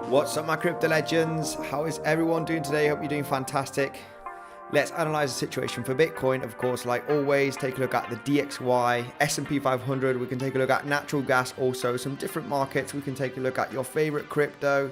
What's up, my crypto legends? How is everyone doing today? Hope you're doing fantastic. Let's analyze the situation for Bitcoin. Of course, like always, take a look at the DXY, S&P 500. We can take a look at natural gas, also some different markets. We can take a look at your favorite crypto.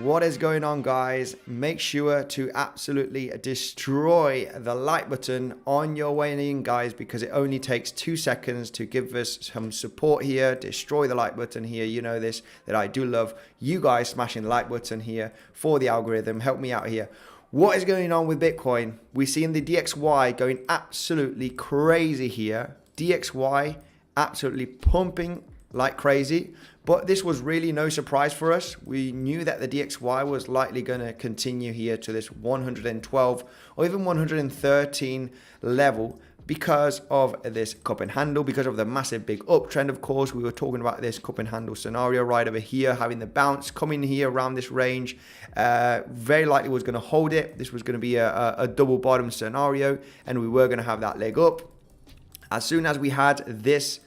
What is going on, guys? Make sure to absolutely destroy the like button on your way in, guys, because it only takes 2 seconds to give us some support here. Destroy the like button here. You know this, that I do love you guys smashing the like button here for the algorithm. Help me out here. What is going on with Bitcoin? We're seeing the DXY going absolutely crazy here. DXY absolutely pumping like crazy. But this was really no surprise for us. We knew that the DXY was likely going to continue here to this 112 or even 113 level because of this cup and handle, because of the massive big uptrend. Of course, we were talking about this cup and handle scenario right over here, having the bounce coming here around this range. Very likely was going to hold it. This was going to be a double bottom scenario, and we were going to have that leg up. As soon as we had this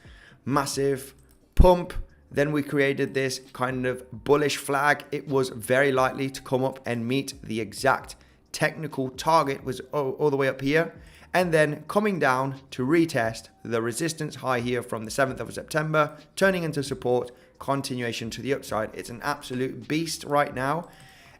massive pump, then we created this kind of bullish flag. It was very likely to come up and meet the exact technical target, was all the way up here, and then coming down to retest the resistance high here from the 7th of September, turning into support, continuation to the upside. It's an absolute beast right now.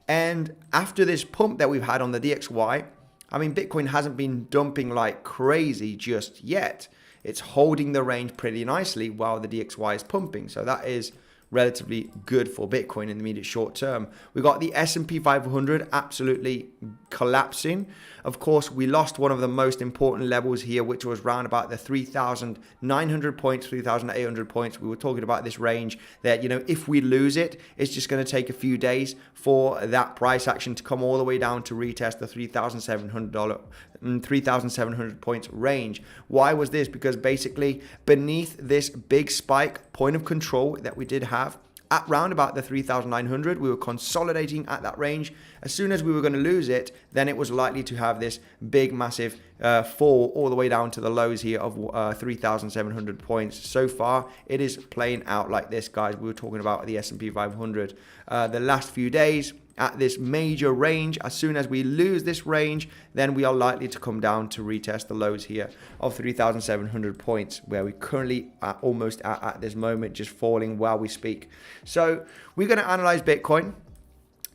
And after this pump that we've had on the DXY, I mean, Bitcoin hasn't been dumping like crazy just yet. It's holding the range pretty nicely while the DXY is pumping. So that is relatively good for Bitcoin in the immediate short term. We got the S&P 500 absolutely collapsing. Of course, we lost one of the most important levels here, which was around about the 3,900 points, 3,800 points. We were talking about this range that, you know, if we lose it, it's just going to take a few days for that price action to come all the way down to retest the $3,700 points range. Why was this? Because basically beneath this big spike point of control that we did have at round about the 3,900, we were consolidating at that range. As soon as we were going to lose it, then it was likely to have this big massive fall all the way down to the lows here of 3,700 points. So far it is playing out like this, guys. We were talking about the S&P 500 the last few days at this major range. As soon as we lose this range, then we are likely to come down to retest the lows here of 3,700 points, where we currently are almost at this moment, just falling while we speak. So we're going to analyze Bitcoin.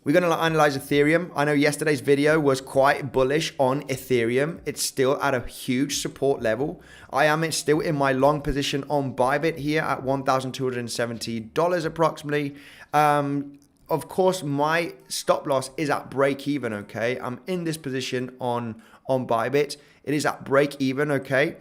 We're going to analyze Ethereum. I know yesterday's video was quite bullish on Ethereum. It's still at a huge support level. I am still in my long position on Bybit here at $1,270 approximately. of course, my stop loss is at break even, okay? I'm in this position on Bybit. It is at break even, okay?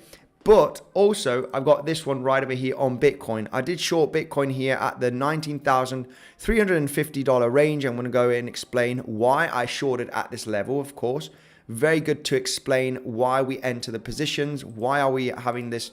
But also, I've got this one right over here on Bitcoin. I did short Bitcoin here at the $19,350 range. I'm going to go in and explain why I shorted at this level, of course. Very good to explain why we enter the positions. Why are we having this,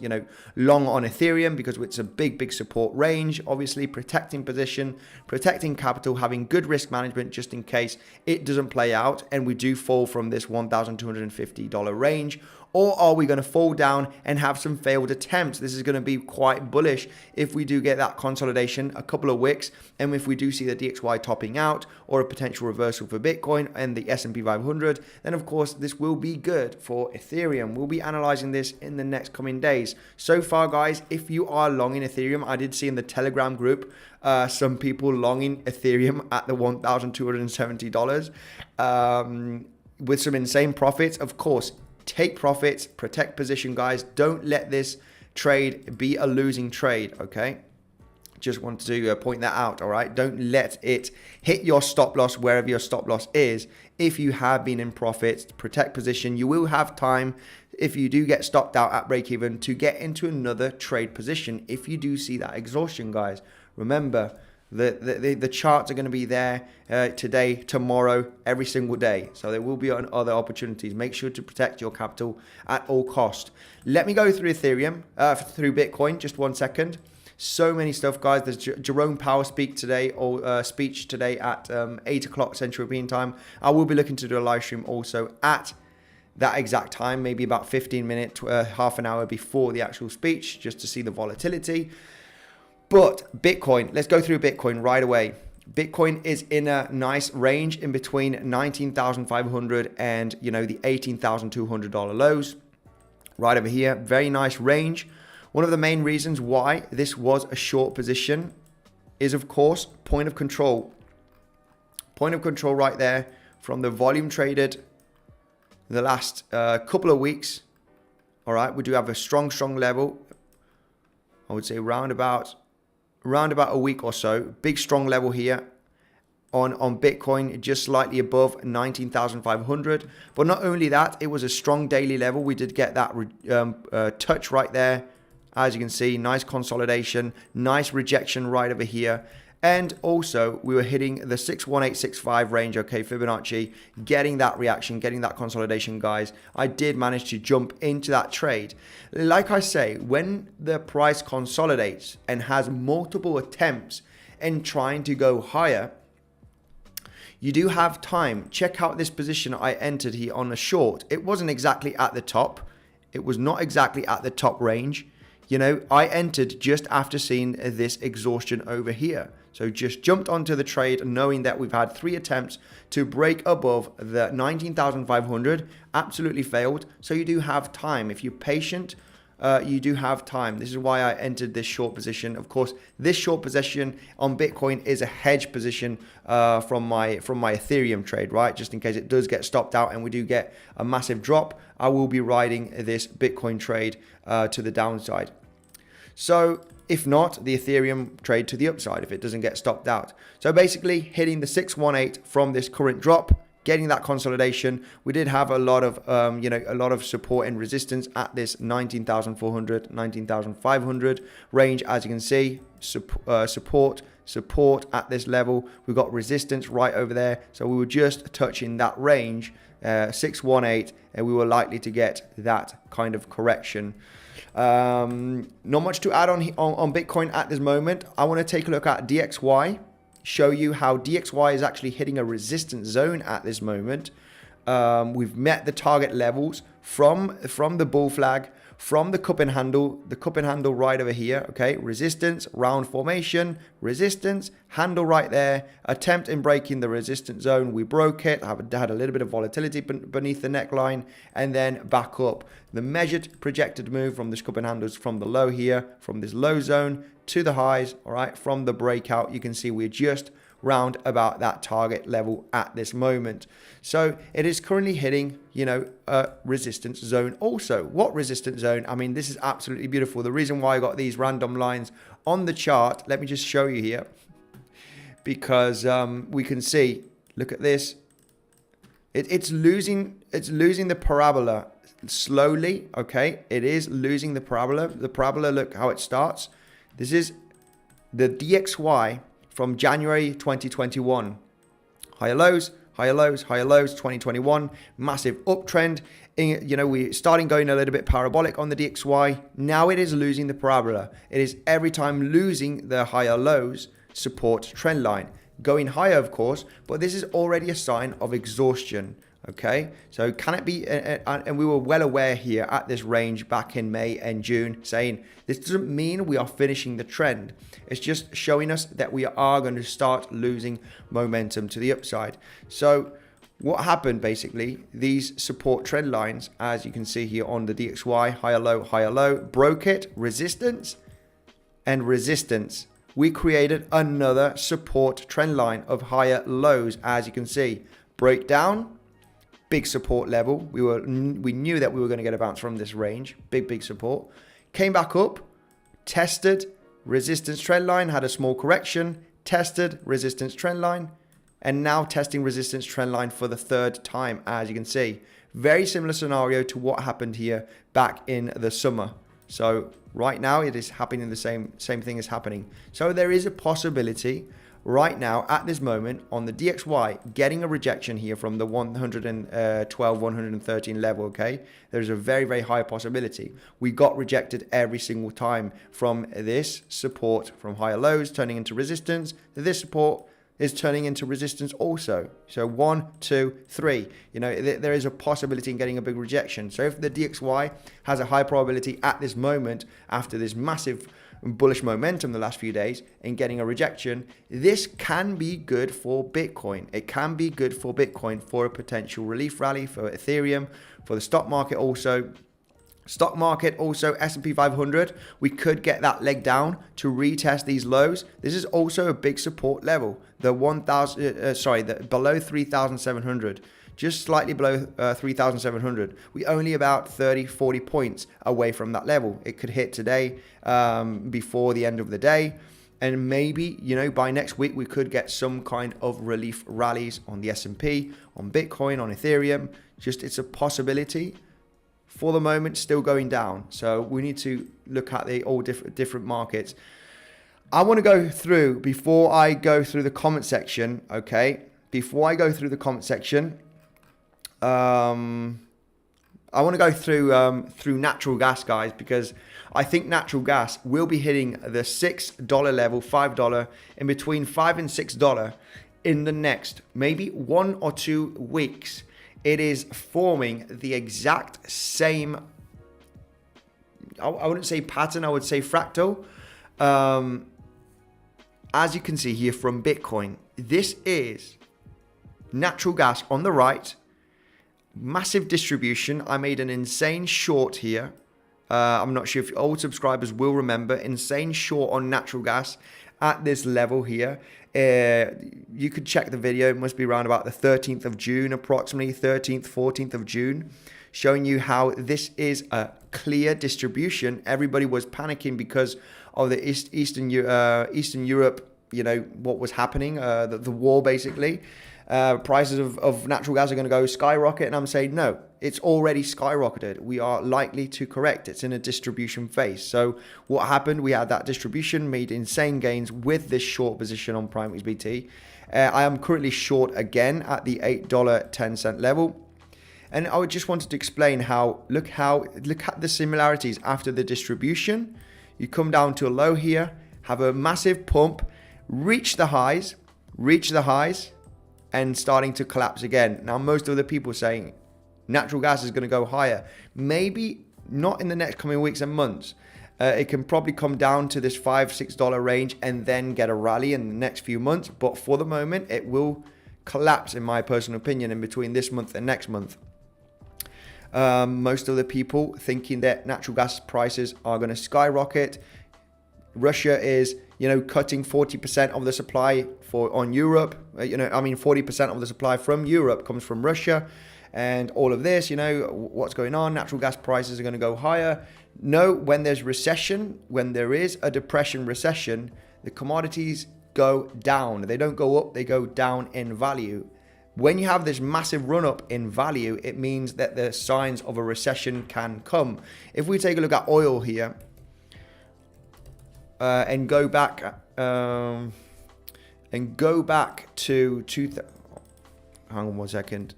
long on Ethereum? Because it's a big support range. Obviously, protecting position, protecting capital, having good risk management just in case it doesn't play out and we do fall from this $1,250 range. Or are we going to fall down and have some failed attempts? This is going to be quite bullish if we do get that consolidation, a couple of wicks, and if we do see the DXY topping out or a potential reversal for Bitcoin and the S&P 500, then of course this will be good for Ethereum. We'll be analyzing this in the next coming days. So far, guys, if you are long in Ethereum, I did see in the Telegram group some people longing Ethereum at the $1,270 with some insane profits. Of course, take profits, protect position, guys. Don't let this trade be a losing trade, okay? Just wanted to point that out, all right? Don't let it hit your stop loss wherever your stop loss is. If you have been in profits, protect position. You will have time, if you do get stopped out at break even, to get into another trade position if you do see that exhaustion, guys. Remember, the charts are going to be there today, tomorrow, every single day. So there will be other opportunities. Make sure to protect your capital at all cost. Let me go through Ethereum, through Bitcoin, just 1 second. So many stuff, guys. There's Jerome Powell speech today at 8 o'clock Central European time. I will be looking to do a live stream also at that exact time, maybe about 15 minutes, half an hour before the actual speech, just to see the volatility. But Bitcoin, let's go through Bitcoin right away. Bitcoin is in a nice range in between 19,500 and, the $18,200 lows. Right over here, very nice range. One of the main reasons why this was a short position is, of course, point of control. Point of control right there from the volume traded the last couple of weeks. All right, we do have a strong level. I would say round about a week or so. Big strong level here on Bitcoin, just slightly above 19,500. But not only that, it was a strong daily level. We did get that touch right there. As you can see, nice consolidation, nice rejection right over here. And also, we were hitting the 61865 range, okay, Fibonacci, getting that reaction, getting that consolidation, guys. I did manage to jump into that trade. Like I say, when the price consolidates and has multiple attempts in trying to go higher, you do have time. Check out this position I entered here on a short. It wasn't exactly at the top. It was not exactly at the top range. I entered just after seeing this exhaustion over here. So just jumped onto the trade knowing that we've had 3 attempts to break above the 19,500. Absolutely failed. So you do have time. If you're patient, you do have time. This is why I entered this short position. Of course, this short position on Bitcoin is a hedge position from my Ethereum trade, right? Just in case it does get stopped out and we do get a massive drop, I will be riding this Bitcoin trade to the downside. So if not, the Ethereum trade to the upside if it doesn't get stopped out. So basically hitting the 618 from this current drop, getting that consolidation. We did have a lot of support and resistance at this 19,400, 19,500 range. As you can see, support at this level. We've got resistance right over there. So we were just touching that range, 618, and we were likely to get that kind of correction. Not much to add on Bitcoin at this moment. I want to take a look at DXY, show you how DXY is actually hitting a resistance zone at this moment. We've met the target levels from the bull flag, from the cup and handle right over here, okay? Resistance, round formation, resistance, handle right there, attempt in breaking the resistance zone. We broke it, had a little bit of volatility beneath the neckline, and then back up. The measured projected move from this cup and handles from the low here, from this low zone to the highs, all right? From the breakout, you can see we're just round about that target level at this moment. So it is currently hitting, a resistance zone also. What resistance zone? I mean, this is absolutely beautiful. The reason why I got these random lines on the chart, let me just show you here. because we can see, look at this. It's losing the parabola slowly, okay? It is losing the parabola. The parabola, look how it starts. This is the DXY from January 2021. Higher lows, higher lows, higher lows, 2021. Massive uptrend. We're starting going a little bit parabolic on the DXY. Now it is losing the parabola. It is every time losing the higher lows support trend line. Going higher, of course, but this is already a sign of exhaustion. Okay, so can it be, and we were well aware here at this range back in May and June, saying this doesn't mean we are finishing the trend. It's just showing us that we are going to start losing momentum to the upside. So what happened basically, these support trend lines, as you can see here on the DXY, higher low, broke it, resistance and resistance. We created another support trend line of higher lows, as you can see. Breakdown. Big support level. We knew that we were going to get a bounce from this range. Big support. Came back up, tested resistance trend line, had a small correction, tested resistance trend line, and now testing resistance trend line for the third time, as you can see. Very similar scenario to what happened here back in the summer. So right now it is happening, the same thing is happening. So there is a possibility right now at this moment on the DXY getting a rejection here from the 112, 113 level, okay? There's a very high possibility. We got rejected every single time from this support from higher lows turning into resistance. This support is turning into resistance also. So 1, 2, 3, there is a possibility in getting a big rejection. So if the DXY has a high probability at this moment after this massive bullish momentum the last few days in getting a rejection, this can be good for Bitcoin. It can be good for Bitcoin for a potential relief rally, for Ethereum, for the stock market also. Stock market also, S&P 500, we could get that leg down to retest these lows. This is also a big support level. The below 3,700. Just slightly below 3,700. We only about 30, 40 points away from that level. It could hit today before the end of the day. And maybe, by next week, we could get some kind of relief rallies on the S&P, on Bitcoin, on Ethereum. It's a possibility. For the moment, still going down. So we need to look at all different markets. I want to go through, before I go through the comment section, okay? Before I go through the comment section, I want to go through natural gas, guys, because I think natural gas will be hitting the $6 level, $5, in between $5 and $6 in the next maybe 1 or 2 weeks. It is forming the exact same, I wouldn't say pattern, I would say fractal. As you can see here from Bitcoin, this is natural gas on the right. Massive distribution. I made an insane short here. I'm not sure if old subscribers will remember. Insane short on natural gas at this level here. You could check the video. It must be around about the 13th of June, approximately 13th, 14th of June, showing you how this is a clear distribution. Everybody was panicking because of the Eastern Europe, what was happening, the war basically. Prices of natural gas are going to go skyrocket, and I'm saying no, it's already skyrocketed. We are likely to correct. It's in a distribution phase. So what happened? We had that distribution, made insane gains with this short position on Prime XBT. I am currently short again at the $8.10 level. And I just wanted to explain look at the similarities after the distribution. You come down to a low here, have a massive pump, reach the highs, and starting to collapse again. Now, most of the people saying natural gas is going to go higher. Maybe not in the next coming weeks and months. It can probably come down to this $5, $6 range and then get a rally in the next few months. But for the moment, it will collapse, in my personal opinion, in between this month and next month. Most of the people thinking that natural gas prices are going to skyrocket. Russia is, cutting 40% of the supply on Europe. 40% of the supply from Europe comes from Russia. And all of this, what's going on? Natural gas prices are going to go higher. No, when there's recession, when there is a recession, the commodities go down. They don't go up, they go down in value. When you have this massive run up in value, it means that the signs of a recession can come. If we take a look at oil here and go back to hang on one second.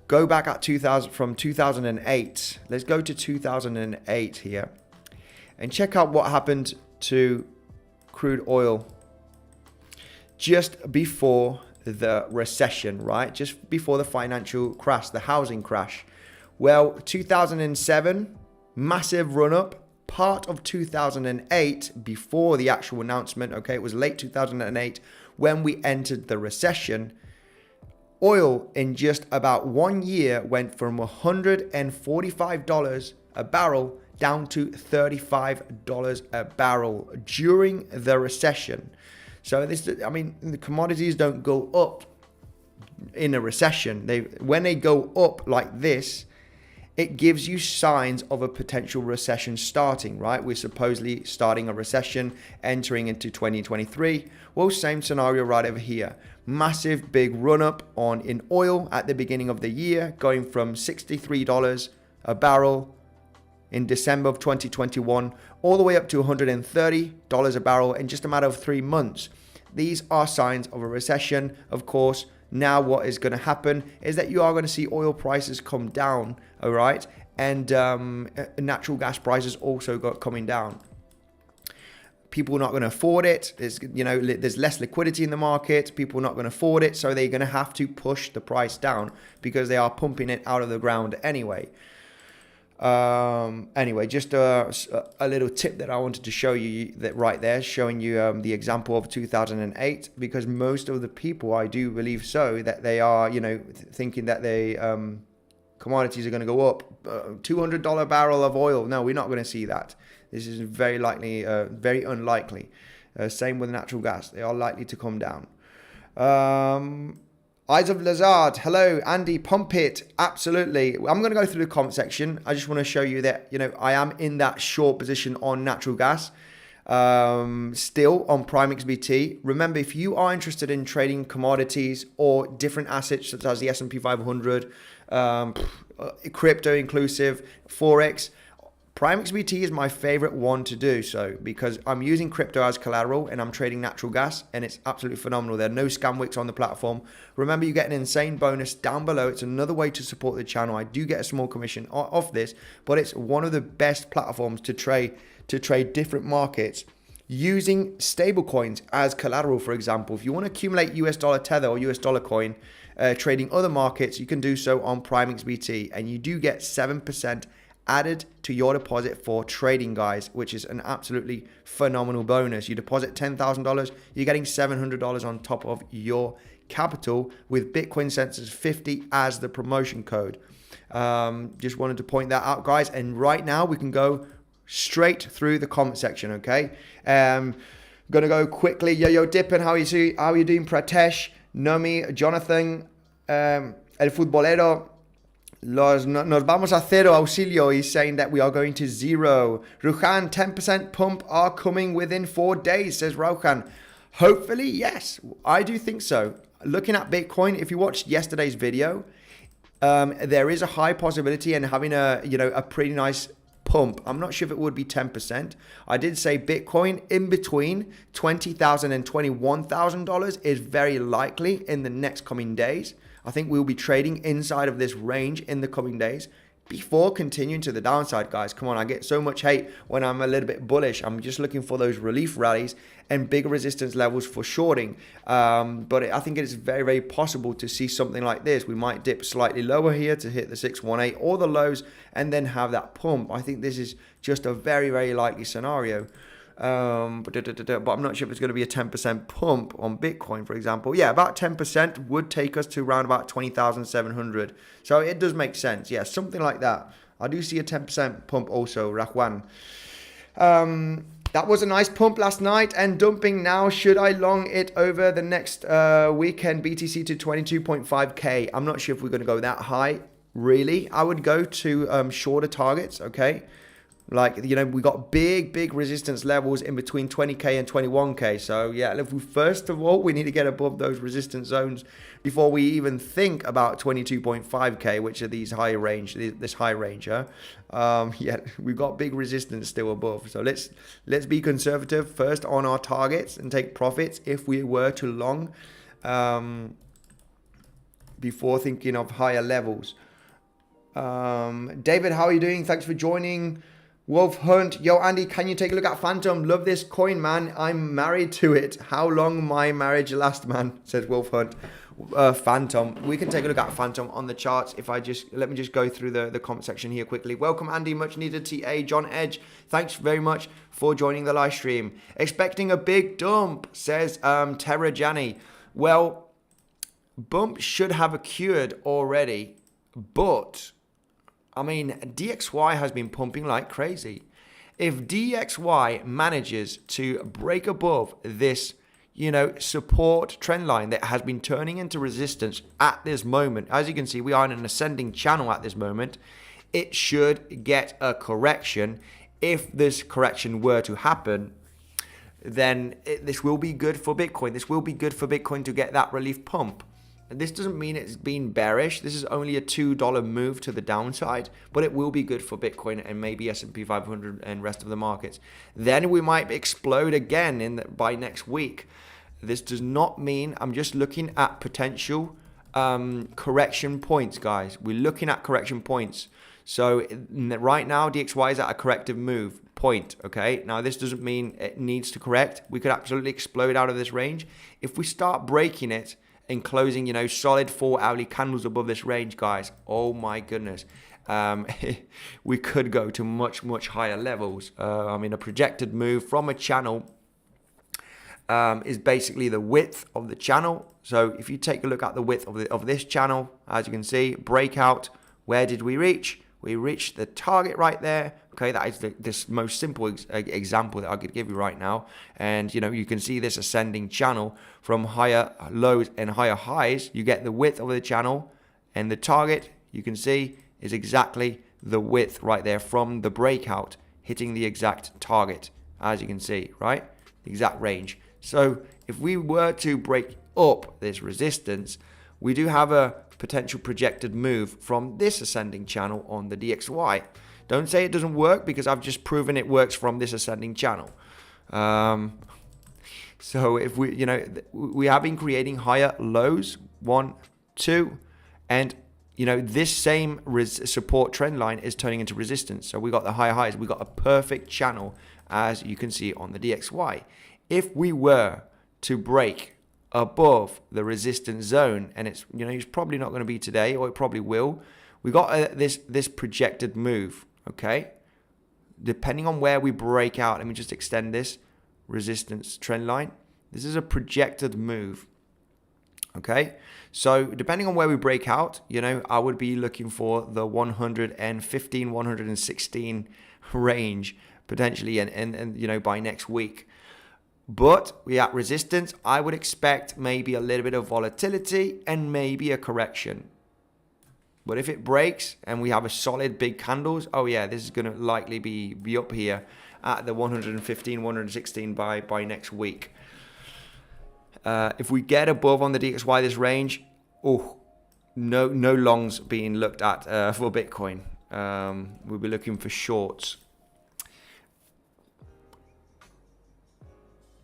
Go back at 2008. Let's go to 2008 here and check out what happened to crude oil just before the recession, right? Just before the financial crash, the housing crash. Well, 2007, massive run up. Part of 2008, before the actual announcement, okay, it was late 2008 when we entered the recession. Oil in just about 1 year went from $145 a barrel down to $35 a barrel during the recession. So the commodities don't go up in a recession. When they go up like this, it gives you signs of a potential recession starting, right? We're supposedly starting a recession, entering into 2023. Well, same scenario right over here. Massive big run up in oil at the beginning of the year, going from $63 a barrel in December of 2021, all the way up to $130 a barrel in just a matter of 3 months. These are signs of a recession, of course. Now what is going to happen is that you are going to see oil prices come down, all right? And natural gas prices also coming down. People are not going to afford it. There's less liquidity in the market. People are not going to afford it. So they're going to have to push the price down because they are pumping it out of the ground anyway. Just a little tip that I wanted to show you that right there, showing you the example of 2008, because most of the people, I do believe so, that they are, thinking that commodities are going to go up. $200 barrel of oil. No, we're not going to see that. This is very unlikely. Same with natural gas. They are likely to come down. Eyes of Lazard, hello, Andy, pump it, absolutely. I'm going to go through the comment section. I just want to show you that, I am in that short position on natural gas, still on Prime XBT. Remember, if you are interested in trading commodities or different assets such as the S&P 500, crypto inclusive, Forex, Prime XBT is my favorite one to do so because I'm using crypto as collateral and I'm trading natural gas and it's absolutely phenomenal. There are no scam wicks on the platform. Remember, you get an insane bonus down below. It's another way to support the channel. I do get a small commission off this, but it's one of the best platforms to trade different markets using stable coins as collateral. For example, if you want to accumulate US dollar tether or US dollar coin, trading other markets, you can do so on Prime XBT and you do get 7% added to your deposit for trading, guys, which is an absolutely phenomenal bonus. You deposit $10,000, you're getting $700 on top of your capital with Bitcoinsensus 50 as the promotion code. Just wanted to point that out, guys. And right now we can go straight through the comment section, okay? Gonna go quickly. Yo Dippin, how are you doing? Pratesh, Nomi, Jonathan, El Futbolero, nos vamos a cero, auxilio. He's saying that we are going to zero. Ruhan, 10% pump are coming within 4 days, says Ruhan. Hopefully, yes, I do think so. Looking at Bitcoin, if you watched yesterday's video, there is a high possibility and having a pretty nice pump. I'm not sure if it would be 10%. I did say Bitcoin in between $20,000 and $21,000 is very likely in the next coming days. I think we'll be trading inside of this range in the coming days before continuing to the downside, guys. Come on, I get so much hate when I'm a little bit bullish. I'm just looking for those relief rallies and bigger resistance levels for shorting. But I think it is very, very possible to see something like this. We might dip slightly lower here to hit the 618 or the lows and then have that pump. I think this is just a very, very likely scenario. But I'm not sure if it's going to be a 10% pump on Bitcoin, for example. Yeah, about 10% would take us to around about 20,700. So it does make sense. Yeah, something like that. I do see a 10% pump also, Rahwan. That was a nice pump last night and dumping now. Should I long it over the next weekend, BTC to 22.5K? I'm not sure if we're going to go that high, really. I would go to shorter targets, okay? Like, you know, we got big resistance levels in between 20k and 21k. So yeah, if we, first of all, we need to get above those resistance zones before we even think about 22.5k, which are these high range, this high range. Yeah, we've got big resistance still above. So let's be conservative first on our targets and take profits if we were to long, before thinking of higher levels. David, how are you doing? Thanks for joining. Wolf Hunt, yo Andy, can you take a look at Phantom? Love this coin, man. I'm married to it. How long my marriage last, man? Says Wolf Hunt. Phantom. We can take a look at Phantom on the charts. If I just let me just go through the comment section here quickly. Welcome Andy, much needed TA. John Edge, thanks very much for joining the live stream. Expecting a big dump, says Terra Jani. Well, bump should have occurred already, but I mean, DXY has been pumping like crazy. If DXY manages to break above this, you know, support trend line that has been turning into resistance at this moment, as you can see, we are in an ascending channel at this moment. It should get a correction. If this correction were to happen, then this will be good for Bitcoin. This will be good for Bitcoin to get that relief pump. This doesn't mean it's been bearish. This is only a $2 move to the downside, but it will be good for Bitcoin and maybe S&P 500 and rest of the markets. Then we might explode again by next week. This does not mean, I'm just looking at potential correction points, guys. We're looking at correction points. So right now, DXY is at a corrective move point, okay? Now, this doesn't mean it needs to correct. We could absolutely explode out of this range. If we start breaking it, in closing, you know, solid 4 hourly candles above this range, guys, oh my goodness, we could go to much higher levels. I mean, a projected move from a channel is basically the width of the channel. So if you take a look at the width of this channel, as you can see, breakout, where did we reach? We reached the target right there. Okay, that is this most simple example that I could give you right now. And, you know, you can see this ascending channel from higher lows and higher highs. You get the width of the channel, and the target, you can see, is exactly the width right there from the breakout, hitting the exact target, as you can see, right? The exact range. So if we were to break up this resistance, we do have a potential projected move from this ascending channel on the DXY. Don't say it doesn't work, because I've just proven it works from this ascending channel. So if we, you know, we have been creating higher lows, 1, 2, and, you know, this same support trend line is turning into resistance. So we got the higher highs. We got a perfect channel, as you can see on the DXY. If we were to break above the resistance zone, and it's, you know, it's probably not going to be today, or it probably will. We got this projected move, okay? Depending on where we break out, let me just extend this resistance trend line. This is a projected move, okay? So depending on where we break out, you know, I would be looking for the 115, 116 range potentially, and you know, by next week. But we at resistance, I would expect maybe a little bit of volatility and maybe a correction. But if it breaks and we have a solid big candles, oh yeah, this is going to likely be up here at the 115, 116 by next week. If we get above on the DXY this range, oh, no longs being looked at for Bitcoin. We'll be looking for shorts.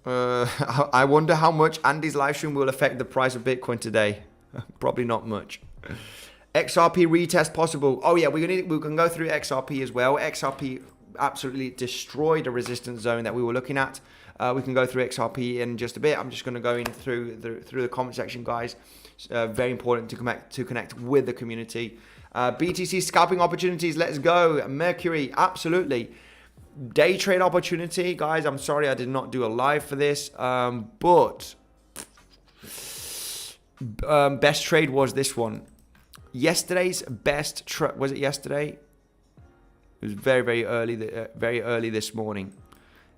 I wonder how much Andy's live stream will affect the price of Bitcoin today. Probably not much. XRP retest possible. Oh yeah, we can go through XRP as well. XRP absolutely destroyed a resistance zone that we were looking at. We can go through XRP in just a bit. I'm just going to go in through the comment section, guys. Very important to connect with the community. BTC scalping opportunities. Let's go. Mercury, absolutely. Day trade opportunity, guys. I'm sorry I did not do a live for this, but best trade was this one. Yesterday's best trade, was it yesterday? It was very early this morning.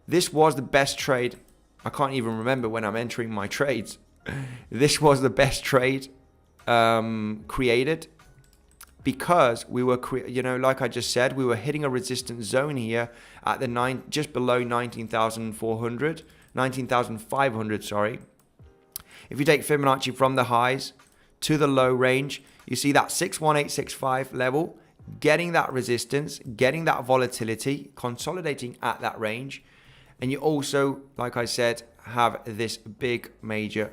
This was the best trade. I can't even remember when I'm entering my trades. This was the best trade created because we were, like I just said, we were hitting a resistance zone here at the just below 19,500, sorry. If you take Fibonacci from the highs to the low range, you see that 61865 level, getting that resistance, getting that volatility, consolidating at that range. And you also, like I said, have this big major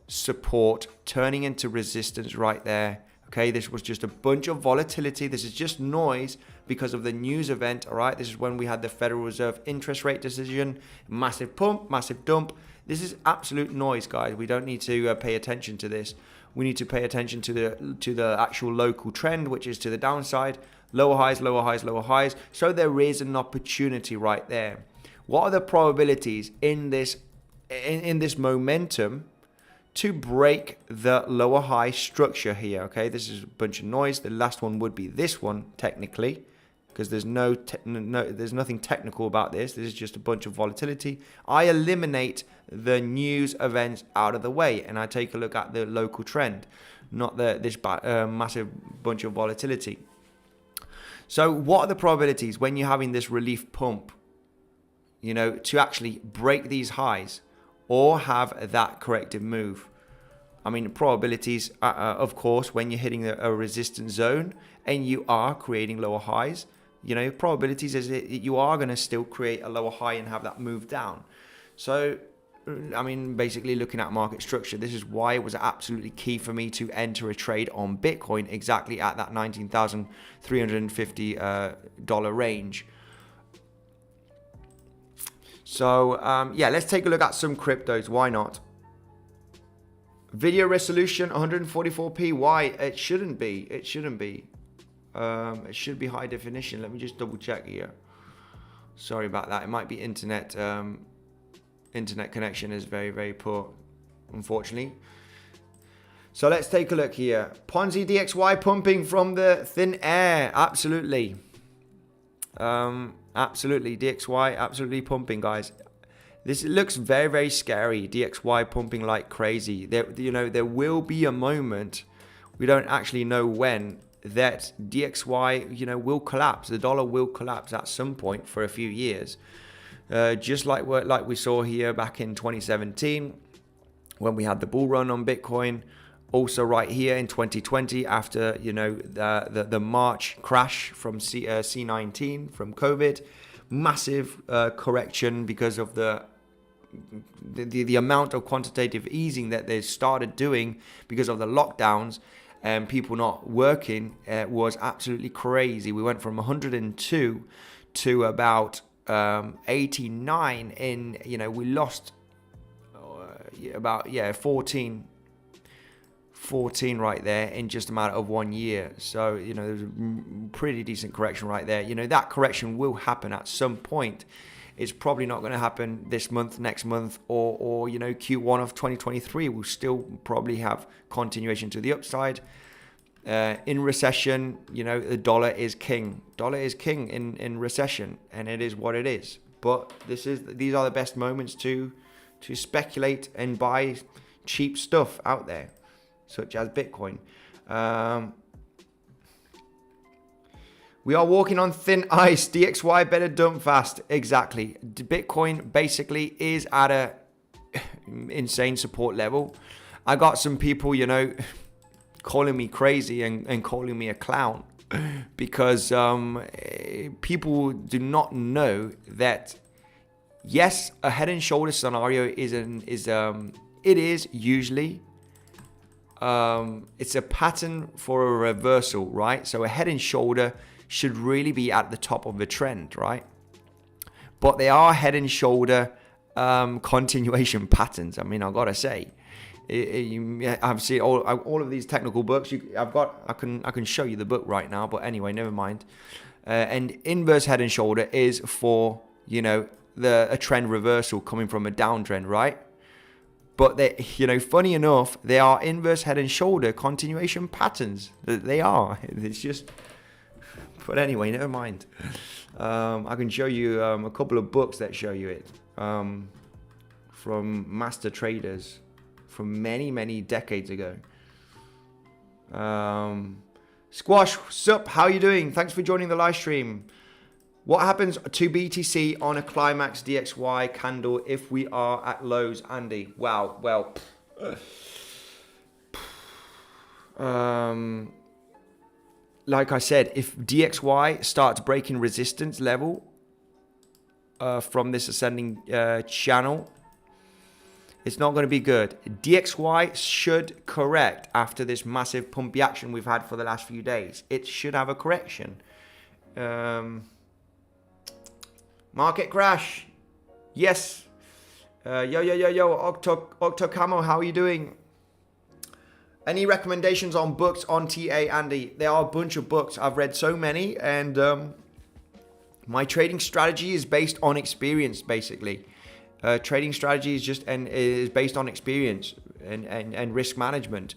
support turning into resistance right there. Okay, this was just a bunch of volatility. This is just noise because of the news event. All right, this is when we had the Federal Reserve interest rate decision, massive pump, massive dump. This is absolute noise, guys. We don't need to pay attention to this. We need to pay attention to the actual local trend, which is to the downside. Lower highs, lower highs, lower highs. So there is an opportunity right there. What are the probabilities in this momentum to break the lower high structure here? Okay, this is a bunch of noise. The last one would be this one technically, because there's there's nothing technical about this. This is just a bunch of volatility. I eliminate the news events out of the way, and I take a look at the local trend, not this massive bunch of volatility. So what are the probabilities when you're having this relief pump, to actually break these highs or have that corrective move? I mean, probabilities, of course, when you're hitting a resistance zone and you are creating lower highs, probabilities is you are going to still create a lower high and have that move down. So, I mean, basically looking at market structure, this is why it was absolutely key for me to enter a trade on Bitcoin exactly at that $19,350 range. So, yeah, let's take a look at some cryptos. Why not? Video resolution 144p. Why? It shouldn't be. It shouldn't be. It should be high definition. Let me just double check here. Sorry about that. It might be internet. Internet connection is very, very poor, unfortunately. So let's take a look here. Ponzi DXY pumping from the thin air. Absolutely. Absolutely. DXY absolutely pumping, guys. This looks very, very scary. DXY pumping like crazy. There will be a moment, we don't actually know when, that DXY, will collapse. The dollar will collapse at some point for a few years. Just like we saw here back in 2017 when we had the bull run on Bitcoin. Also right here in 2020 after, the March crash from C19 from COVID. Massive correction because of the amount of quantitative easing that they started doing because of the lockdowns and people not working was absolutely crazy. We went from 102 to about 89 in, we lost about 14 right there in just a matter of 1 year. So, there's a pretty decent correction right there. That correction will happen at some point. It's probably not going to happen this month, next month, or Q1 of 2023. We'll still probably have continuation to the upside. In recession, the dollar is king. Dollar is king in recession, and it is what it is. But these are the best moments to speculate and buy cheap stuff out there, such as Bitcoin. We are walking on thin ice. DXY better dump fast. Exactly. Bitcoin basically is at a insane support level. I got some people, calling me crazy and calling me a clown because people do not know that, yes, a head and shoulder scenario it is usually it's a pattern for a reversal, right? So a head and shoulder should really be at the top of the trend, right? But they are head and shoulder continuation patterns. I mean, I've got to say, I've seen all of these technical books. I can show you the book right now, but anyway, never mind. And inverse head and shoulder is for a trend reversal coming from a downtrend, right? But they, funny enough, they are inverse head and shoulder continuation patterns. They are. It's just. But anyway, never mind. I can show you a couple of books that show you it from master traders from many, many decades ago. Squash, sup, how you doing? Thanks for joining the live stream. What happens to BTC on a climax DXY candle if we are at lows, Andy? Wow, well, like I said, if DXY starts breaking resistance level from this ascending channel, it's not going to be good. DXY should correct after this massive pumpy action we've had for the last few days. It should have a correction. Market crash. Yes. Yo. Octo Camo, how are you doing? Any recommendations on books on TA, Andy? There are a bunch of books. I've read so many, and my trading strategy is based on experience, basically. Trading strategy is based on experience and risk management.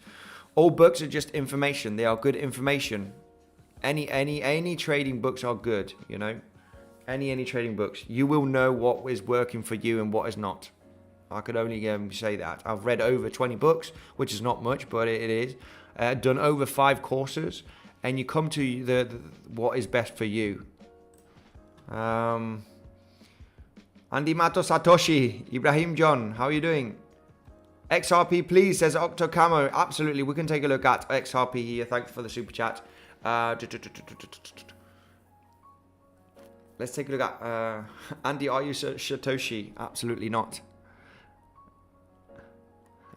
All books are just information. They are good information. Any trading books are good, you know. Any trading books. You will know what is working for you and what is not. I could only say that. I've read over 20 books, which is not much, but it is. Done over 5 courses, and you come to the what is best for you. Andy Mato Satoshi, Ibrahim John, how are you doing? XRP, please, says Octo Camo. Absolutely, we can take a look at XRP here. Thanks for the super chat. Let's take a look at Andy. Are you Satoshi? Absolutely not.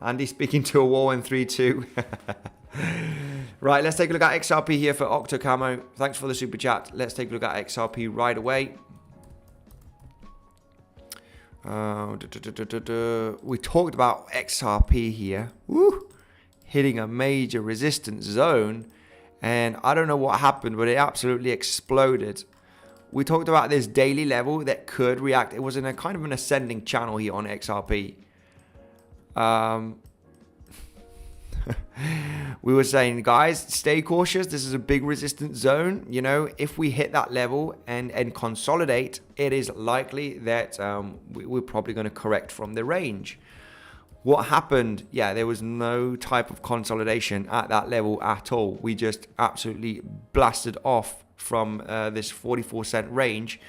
Andy speaking to a wall in 3-2. Right, let's take a look at XRP here for Octo Camo. Thanks for the super chat. Let's take a look at XRP right away. We talked about XRP here. Woo! Hitting a major resistance zone. And I don't know what happened, but it absolutely exploded. We talked about this daily level that could react. It was in a kind of an ascending channel here on XRP. We were saying, guys, stay cautious. This is a big resistance zone. You know, if we hit that level and consolidate, it is likely that we're probably going to correct from the range. What happened? Yeah, there was no type of consolidation at that level at all. We just absolutely blasted off from this 44-cent range.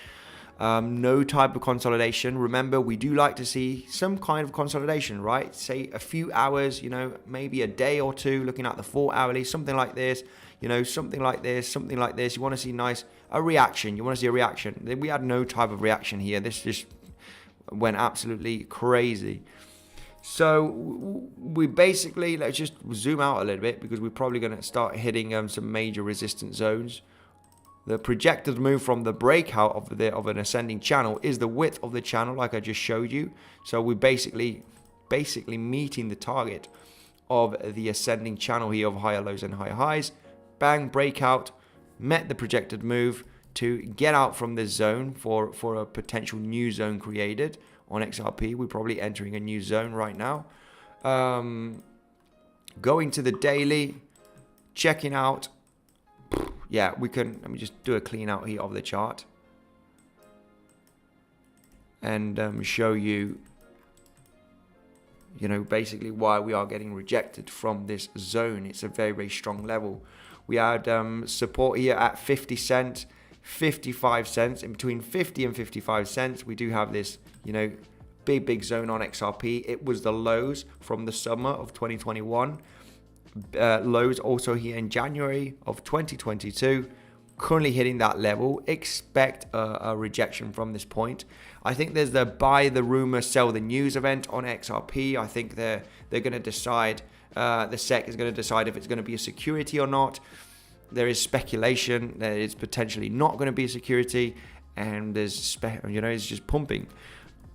No type of consolidation. Remember, we do like to see some kind of consolidation, right? Say a few hours, you know, maybe a day or two, looking at the 4 hourly, something like this, you know, something like this, something like this. You want to see a reaction. You want to see a reaction. We had no type of reaction here. This just went absolutely crazy. So we basically, let's just zoom out a little bit because we're probably going to start hitting some major resistance zones. The projected move from the breakout of an ascending channel is the width of the channel, like I just showed you. So we're basically meeting the target of the ascending channel here of higher lows and higher highs. Bang, breakout, met the projected move to get out from this zone for a potential new zone created on XRP. We're probably entering a new zone right now. Going to the daily, checking out. Yeah, we can, let me just do a clean out here of the chart and show you, you know, basically why we are getting rejected from this zone. It's a very, very strong level. We had support here at 50 cents, 55 cents, in between 50 and 55 cents. We do have this, you know, big zone on XRP. It was the lows from the summer of 2021. Lows also here in January of 2022, currently hitting that level. Expect a rejection from this point. I think there's the buy the rumor, sell the news event on XRP. I think they're going to decide, the SEC is going to decide if it's going to be a security or not. There is speculation that it's potentially not going to be a security, and there's it's just pumping.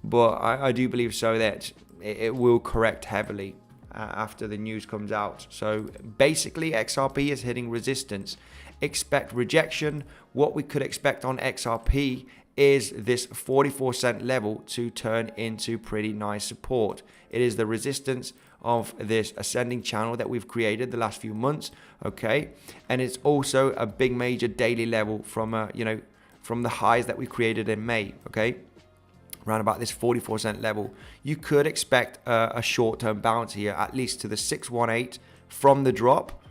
But I do believe so that it will correct heavily after the news comes out. So basically XRP is hitting resistance. Expect rejection. What we could expect on XRP is this 44-cent level to turn into pretty nice support. It is the resistance of this ascending channel that we've created the last few months, okay? And it's also a big major daily level from from the highs that we created in May, okay? Around about this 44-cent level. You could expect a short-term bounce here, at least to the 618 from the drop.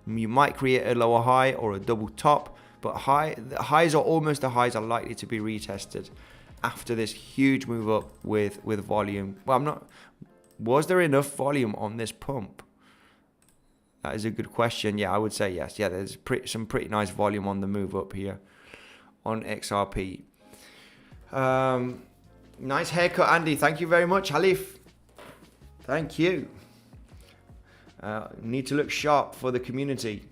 You might create a lower high or a double top, but the highs are almost the highs are likely to be retested after this huge move up with volume. Well, was there enough volume on this pump? That is a good question. Yeah, I would say yes. Yeah, there's some pretty nice volume on the move up here on XRP. Nice haircut, Andy. Thank you very much, Halif. Thank you. Need to look sharp for the community.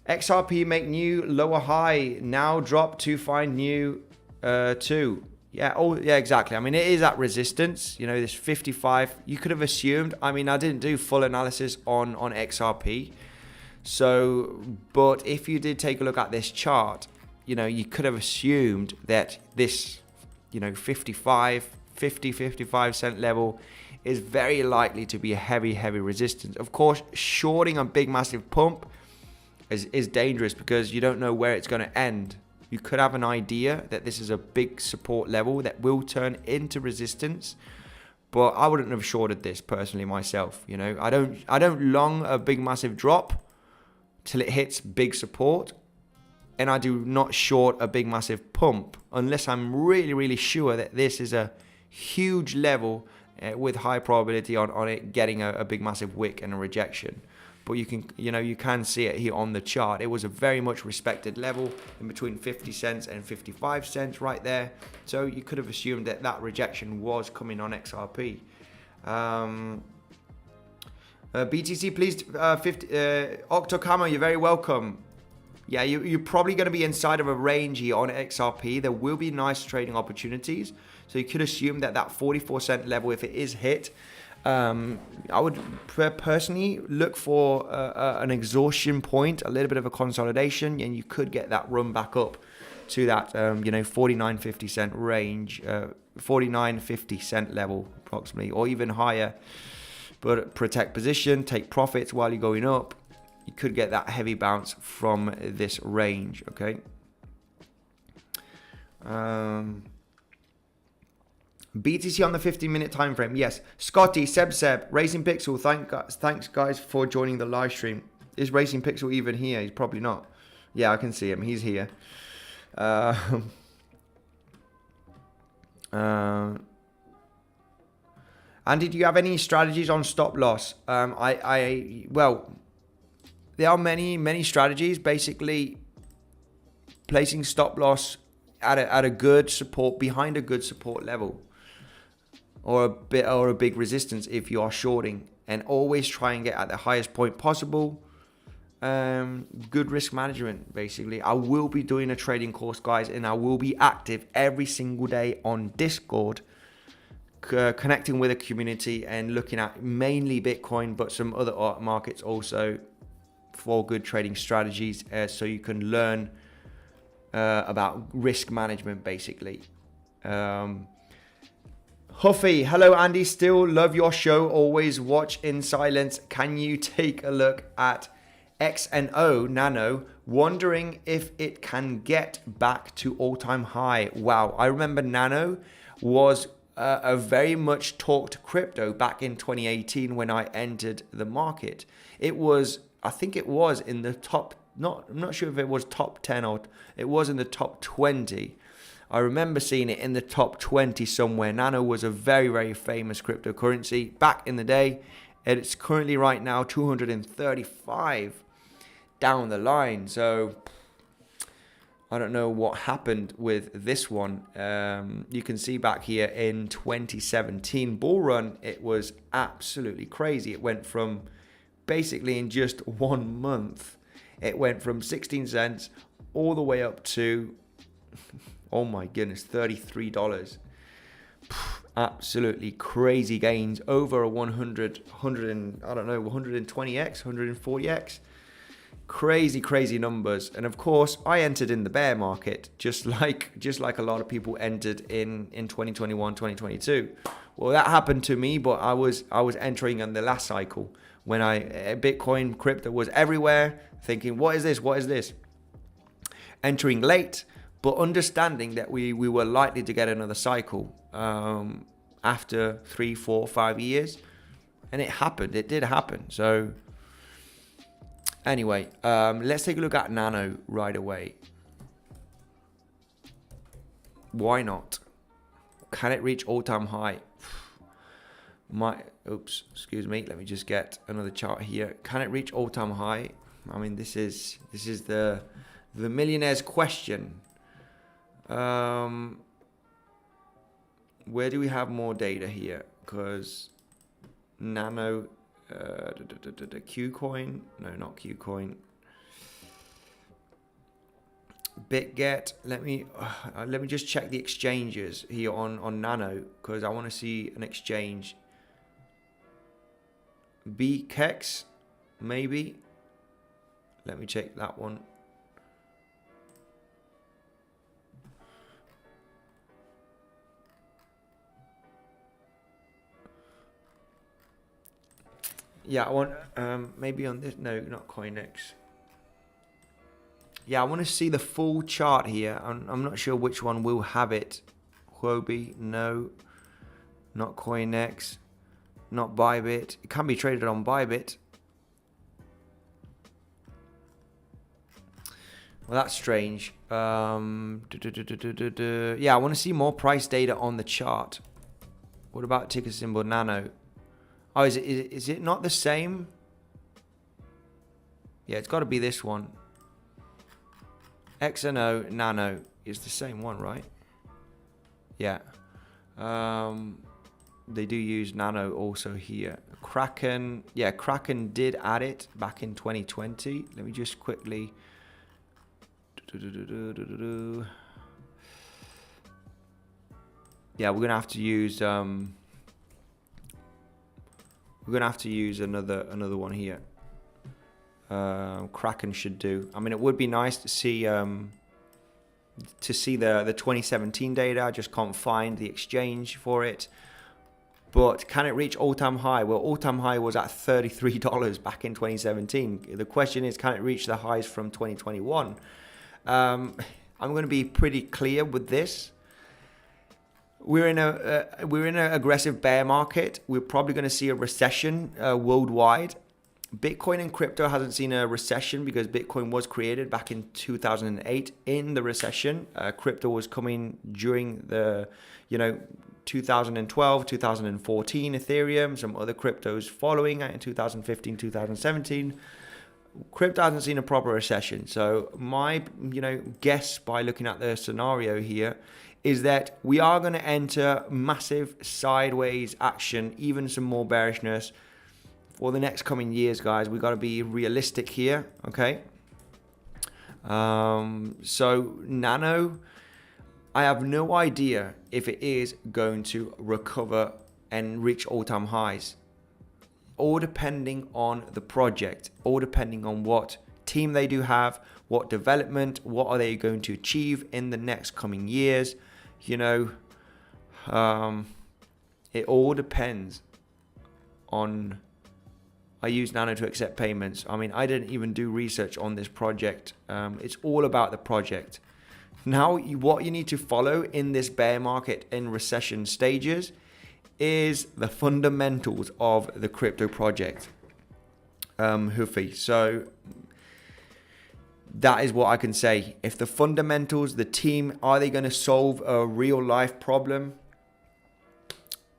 XRP make new lower high. Now drop to find new 2. Yeah, exactly. I mean, it is at resistance. You know, this 55. You could have assumed. I mean, I didn't do full analysis on XRP. So, but if you did take a look at this chart, you know, you could have assumed that this, you know, 55 cent level is very likely to be a heavy resistance. Of course, shorting a big massive pump is dangerous because you don't know where it's going to end. You could have an idea that this is a big support level that will turn into resistance, but I wouldn't have shorted this personally myself. You know, I don't long a big massive drop till it hits big support, and I do not short a big massive pump unless I'm really sure that this is a huge level with high probability on it getting a big massive wick and a rejection. But you can see it here on the chart. It was a very much respected level in between 50 cents and 55 cents right there. So you could have assumed that rejection was coming on XRP. BTC, please, Octocamo, you're very welcome. Yeah, you're probably going to be inside of a range here on XRP. There will be nice trading opportunities. So you could assume that 44 cent level, if it is hit, I would personally look for an exhaustion point, a little bit of a consolidation, and you could get that run back up to that 49.50 cent range, 49.50 cent level approximately, or even higher. But protect position, take profits while you're going up. You could get that heavy bounce from this range. Okay. BTC on the 15-minute time frame. Yes. Scotty, Seb, Racing Pixel. Thanks guys for joining the live stream. Is Racing Pixel even here? He's probably not. Yeah, I can see him. He's here. Andy, do you have any strategies on stop loss? Well, there are many strategies. Basically, placing stop loss at a good support, behind a good support level, or a big resistance if you are shorting, and always try and get at the highest point possible. Good risk management, basically. I will be doing a trading course, guys, and I will be active every single day on Discord, connecting with a community and looking at mainly Bitcoin, but some other markets also, for good trading strategies, so you can learn about risk management, basically. Huffy, hello Andy, still love your show, always watch in silence. Can you take a look at XNO Nano, wondering if it can get back to all-time high? Wow, I remember Nano was a very much talked crypto back in 2018 when I entered the market. I think it was in the top, I'm not sure if it was top 10 or it was in the top 20. I remember seeing it in the top 20 somewhere. Nano was a very famous cryptocurrency back in the day. And it's currently right now 235 down the line. So I don't know what happened with this one. You can see back here in 2017 bull run, it was absolutely crazy. It went from basically in just 1 month, it went from 16 cents all the way up to, oh my goodness, $33. Absolutely crazy gains, over a 120x, 140x. Crazy numbers. And of course, I entered in the bear market, just like a lot of people entered in 2021, 2022. Well, that happened to me, but I was entering in the last cycle when Bitcoin crypto was everywhere, thinking, what is this? Entering late, but understanding that we were likely to get another cycle after 3, 4, 5 years. And it happened. It did happen. So Anyway, let's take a look at Nano right away. Why not? Can it reach all-time high? Oops, excuse me. Let me just get another chart here. Can it reach all-time high? I mean, this is the millionaire's question. Where do we have more data here? Because Nano, Qcoin, no, not Qcoin. BitGet. Let me just check the exchanges here on Nano, because I want to see an exchange. BKEX, maybe. Let me check that one. Yeah, I want maybe on this. No, not CoinEx. Yeah, I want to see the full chart here. I'm not sure which one will have it. Huobi, no. Not CoinEx. Not Bybit. It can be traded on Bybit. Well, that's strange. Yeah, I want to see more price data on the chart. What about ticker symbol Nano? Oh, is it not the same? Yeah, it's got to be this one. XNO Nano is the same one, right? Yeah. They do use Nano also here. Kraken, yeah, Kraken did add it back in 2020. Let me just quickly. Yeah, we're gonna have to use another one here. Kraken should do. I mean, it would be nice to see the 2017 data. I just can't find the exchange for it. But can it reach all-time high? Well, all-time high was at $33 back in 2017. The question is, can it reach the highs from 2021? I'm going to be pretty clear with this. We're in an aggressive bear market. We're probably going to see a recession worldwide. Bitcoin and crypto hasn't seen a recession because Bitcoin was created back in 2008 in the recession. Crypto was coming during the, 2012, 2014 Ethereum, some other cryptos following in 2015, 2017. Crypto hasn't seen a proper recession. So my, guess by looking at the scenario here is that we are going to enter massive sideways action, even some more bearishness for the next coming years, guys. We got to be realistic here, okay? So Nano, I have no idea if it is going to recover and reach all-time highs. All depending on the project, all depending on what team they do have, what development, what are they going to achieve in the next coming years. It all depends on. I use Nano to accept payments. I mean, I didn't even do research on this project. It's all about the project. Now, what you need to follow in this bear market in recession stages is the fundamentals of the crypto project, Hufi. So that is what I can say. If the fundamentals, the team, are they going to solve a real life problem?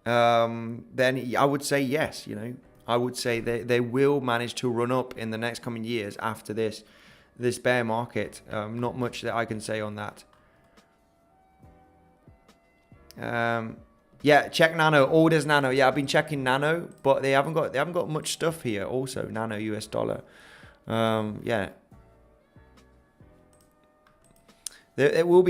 Then I would say yes. I would say they will manage to run up in the next coming years after this bear market. Not much that I can say on that. Yeah, check Nano. Orders Nano. Yeah, I've been checking Nano, but they haven't got much stuff here. Also, Nano US dollar. Yeah. It will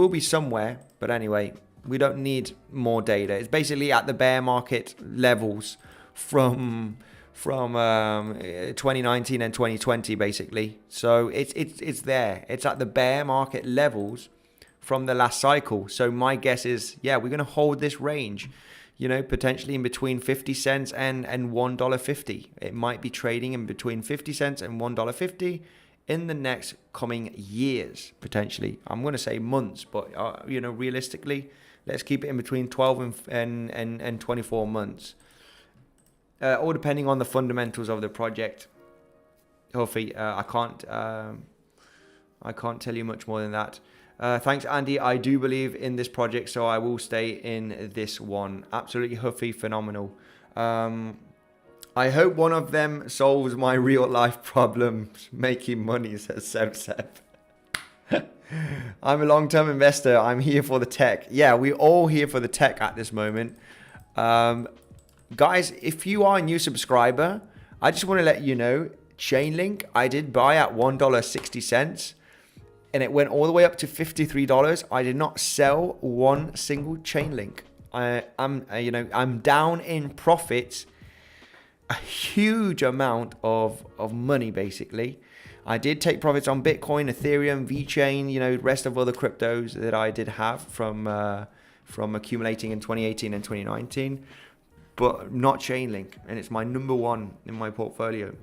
be somewhere, but anyway, we don't need more data. It's basically at the bear market levels from 2019 and 2020, basically. So it's there. It's at the bear market levels from the last cycle. So my guess is, yeah, we're going to hold this range, potentially in between 50 cents and $1.50. It might be trading in between 50 cents and $1.50 in the next coming years, potentially. I'm going to say months, but realistically, let's keep it in between 12 and 24 months. All depending on the fundamentals of the project. Huffy, I can't tell you much more than that. Thanks, Andy. I do believe in this project, so I will stay in this one. Absolutely, Huffy, phenomenal. I hope one of them solves my real life problems making money, says Seb. I'm a long-term investor. I'm here for the tech. Yeah, we're all here for the tech at this moment. Guys, if you are a new subscriber, I just want to let you know, Chainlink, I did buy at $1.60 and it went all the way up to $53. I did not sell one single Chainlink. I'm down in profits, a huge amount of money basically. I did take profits on Bitcoin, Ethereum, VeChain, rest of other cryptos that I did have from accumulating in 2018 and 2019, but not Chainlink, and it's my number one in my portfolio.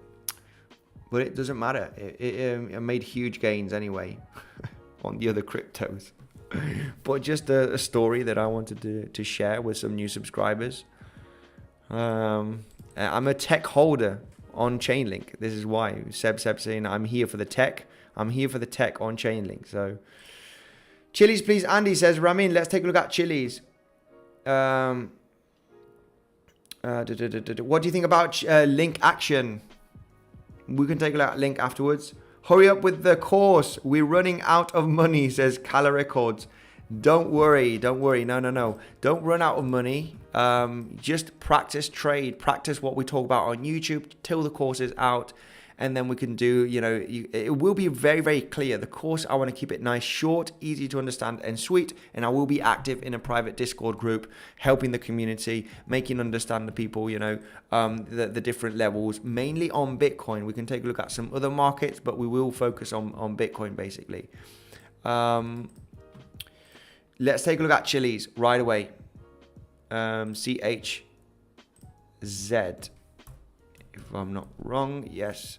But it doesn't matter. It made huge gains anyway on the other cryptos. But just a story that I wanted to share with some new subscribers. I'm a tech holder on Chainlink. This is why Seb saying I'm here for the tech. I'm here for the tech on Chainlink. So Chili's, please. Andy says, Ramin, let's take a look at Chili's. What do you think about link action? We can take a look at link afterwards. Hurry up with the course. We're running out of money, says Cala Records. Don't worry. No. Don't run out of money. Just practice trade. Practice what we talk about on YouTube till the course is out. And then we can do, it will be very, very clear. The course, I want to keep it nice, short, easy to understand and sweet. And I will be active in a private Discord group, helping the community, making understand the people, the different levels, mainly on Bitcoin. We can take a look at some other markets, but we will focus on Bitcoin basically. Let's take a look at Chili's right away. CHZ. If I'm not wrong, yes.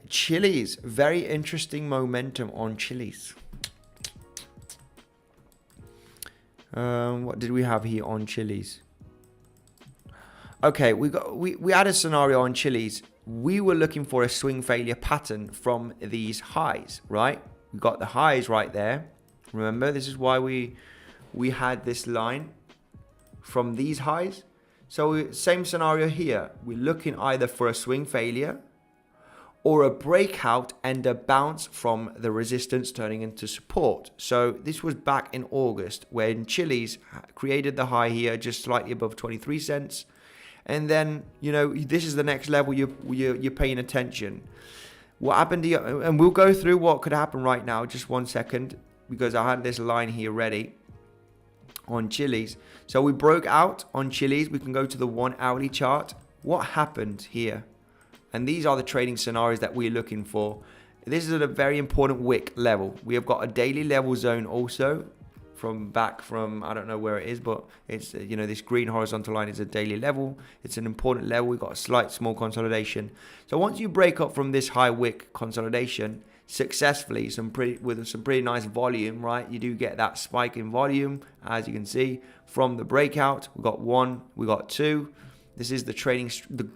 Chili's, very interesting momentum on Chili's. What did we have here on Chili's? Okay, we had a scenario on Chili's. We were looking for a swing failure pattern from these highs, right? We got the highs right there. Remember, this is why we had this line from these highs. So same scenario here. We're looking either for a swing failure or a breakout and a bounce from the resistance turning into support. So this was back in August when Chili's created the high here just slightly above 23 cents. And then, this is the next level you're paying attention. What happened here, and we'll go through what could happen right now, just 1 second, because I had this line here ready on Chili's. So we broke out on Chili's. We can go to the 1 hourly chart. What happened here? And these are the trading scenarios that we're looking for. This is at a very important wick level. We have got a daily level zone also from I don't know where it is, but it's, this green horizontal line is a daily level. It's an important level. We've got a slight small consolidation. So once you break up from this high wick consolidation successfully, with some pretty nice volume, right? You do get that spike in volume, as you can see from the breakout. We got 1, we got 2. This is the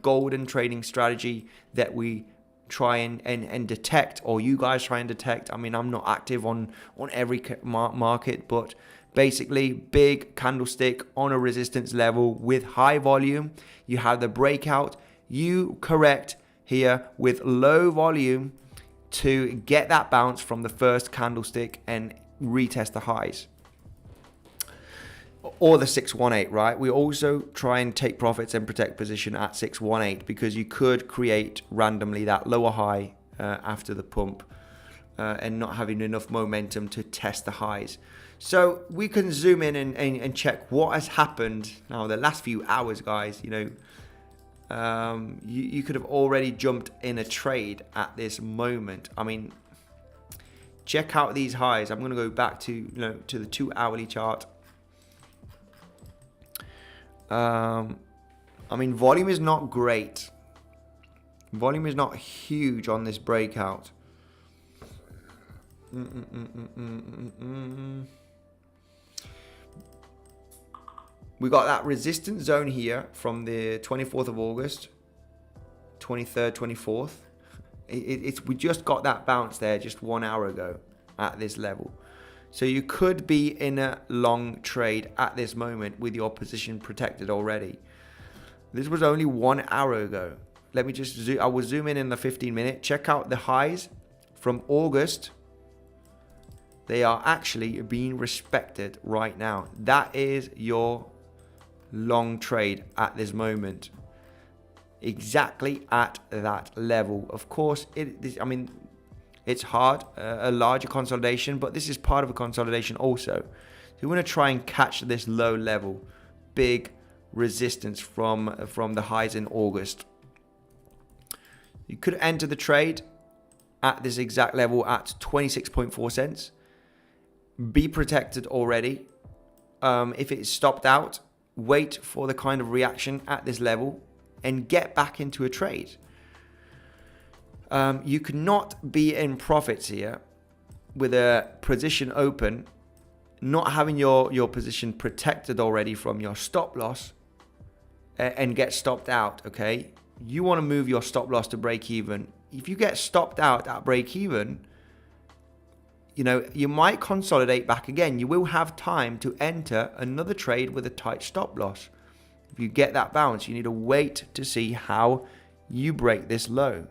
golden trading strategy that we try and detect, or you guys try and detect. I mean, I'm not active on every market, but basically big candlestick on a resistance level with high volume. You have the breakout. You correct here with low volume to get that bounce from the first candlestick and retest the highs. Or the 618, right? We also try and take profits and protect position at 618 because you could create randomly that lower high after the pump and not having enough momentum to test the highs. So we can zoom in and check what has happened now the last few hours, guys. You could have already jumped in a trade at this moment. I mean, check out these highs. I'm going to go back to to the 2 hourly chart. I mean, volume is not great. Volume is not huge on this breakout. We got that resistance zone here from the 24th of August. 23rd, 24th. We just got that bounce there just 1 hour ago at this level. So you could be in a long trade at this moment with your position protected already. This was only 1 hour ago. Let me just zoom. I will zoom in the 15-minute. Check out the highs from August. They are actually being respected right now. That is your long trade at this moment. Exactly at that level. Of course, it's hard, a larger consolidation, but this is part of a consolidation also. So you want to try and catch this low level, big resistance from the highs in August. You could enter the trade at this exact level at 26.4 cents. Be protected already. If it's stopped out, wait for the kind of reaction at this level and get back into a trade. You cannot be in profits here with a position open, not having your position protected already from your stop loss and get stopped out, okay? You want to move your stop loss to break even. If you get stopped out at break even, you might consolidate back again. You will have time to enter another trade with a tight stop loss. If you get that bounce, you need to wait to see how you break this low.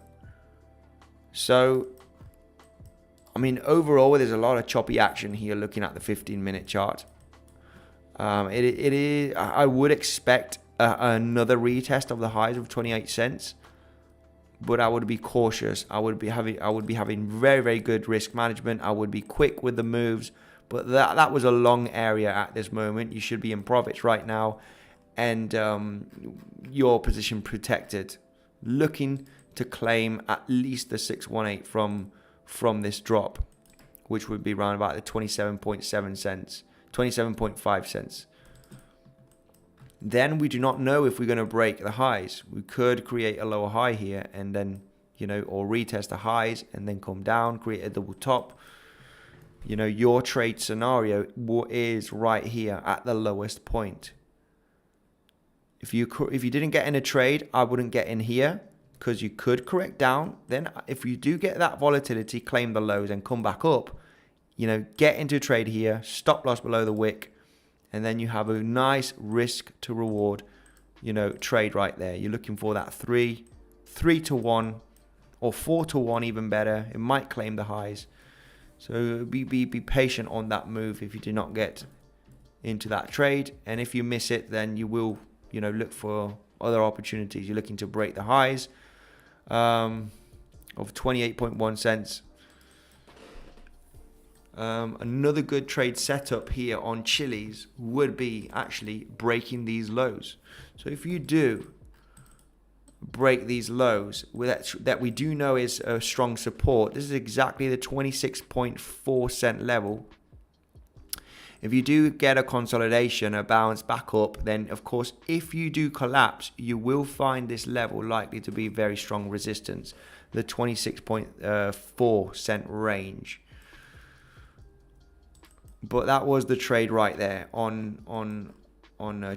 So, overall, there's a lot of choppy action here looking at the 15-minute chart. It is. I would expect another retest of the highs of 28 cents. But I would be cautious. I would be having very, very good risk management. I would be quick with the moves. But that was a long area at this moment. You should be in profits right now, and your position protected, looking to claim at least the 618 from this drop, which would be around about the 27.7 cents, 27.5 cents. Then we do not know if we're going to break the highs. We could create a lower high here and then, or retest the highs and then come down, create a double top. Your trade scenario is right here at the lowest point. If you didn't get in a trade, I wouldn't get in here because you could correct down. Then if you do get that volatility, claim the lows and come back up, get into a trade here, stop loss below the wick. And then you have a nice risk to reward, trade right there. You're looking for that 3 to 1 or 4 to 1, even better. It might claim the highs. So be patient on that move if you do not get into that trade. And if you miss it, then you will, look for other opportunities. You're looking to break the highs of 28.1 cents. Another good trade setup here on Chili's would be actually breaking these lows. So if you do break these lows that we do know is a strong support, this is exactly the 26.4 cent level. If you do get a consolidation, a bounce back up, then of course, if you do collapse, you will find this level likely to be very strong resistance, the 26.4 cent range. But that was the trade right there on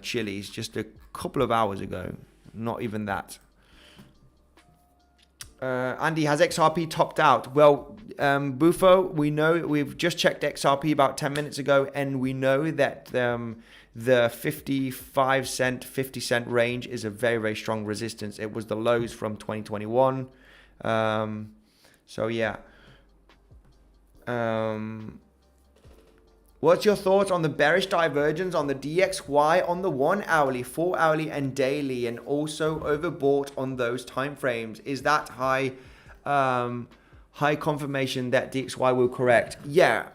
Chili's just a couple of hours ago. Not even that. Andy, has XRP topped out? Well, Bufo, we know, we've just checked XRP about 10 minutes ago, and we know that the 55 cent, 50 cent range is a very, very strong resistance. It was the lows from 2021. So yeah. What's your thoughts on the bearish divergence on the DXY on the 1 hourly, 4 hourly, and daily, and also overbought on those time frames? Is that high confirmation that DXY will correct? Yeah,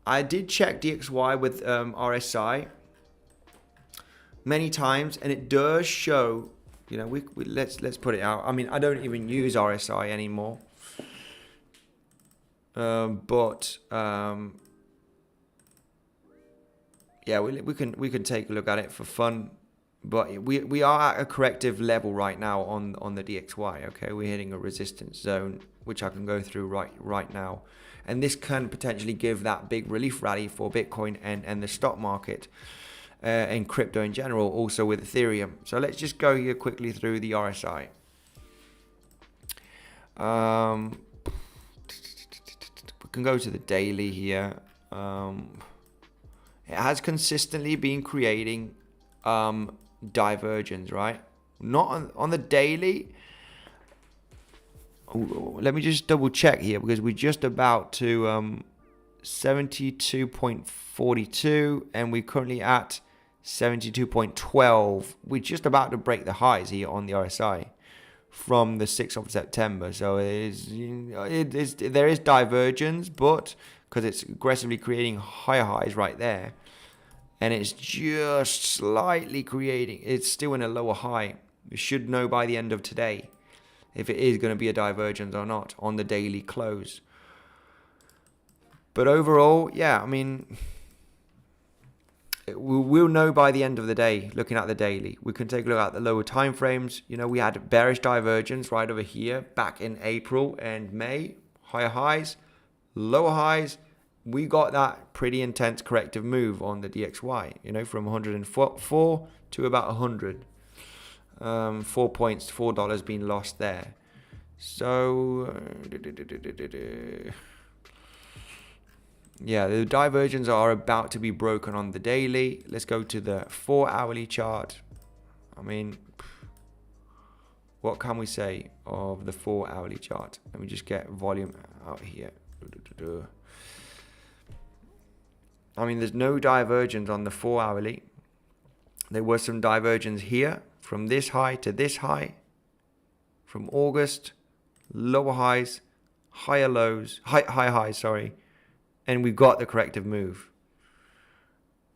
I did check DXY with RSI many times, and it does show. Let's put it out. I don't even use RSI anymore. Yeah, we can take a look at it for fun, but we are at a corrective level right now on the DXY. Okay, we're hitting a resistance zone, which I can go through right now, and this can potentially give that big relief rally for Bitcoin and the stock market. in crypto in general, also with Ethereum. So let's just go here quickly through the RSI. We can go to the daily here. It has consistently been creating divergence, right? Not on the daily. Let me just double check here, because we're just about to 72.42 and we're currently at 72.12. We're just about to break the highs here on the RSI from the 6th of September. So there is divergence, but because it's aggressively creating higher highs right there, and it's just slightly creating, it's still in a lower high. We should know by the end of today if it is going to be a divergence or not on the daily close. But overall, yeah, I mean, we'll know by the end of the day, looking at the daily. We can take a look at the lower time frames. You know, we had bearish divergence right over here back in April and May. Higher highs, lower highs. We got that pretty intense corrective move on the DXY, you know, from 104 to about 100. 4 points, $4 being lost there. So, yeah, the divergences are about to be broken on the daily. Let's go to the 4-hourly chart. I mean, what can we say of the 4-hourly chart? Let me just get volume out here. I mean, there's no divergence on the 4-hourly. There was some divergence here from this high to this high. From August, lower highs, higher lows, high highs, sorry. And we've got the corrective move.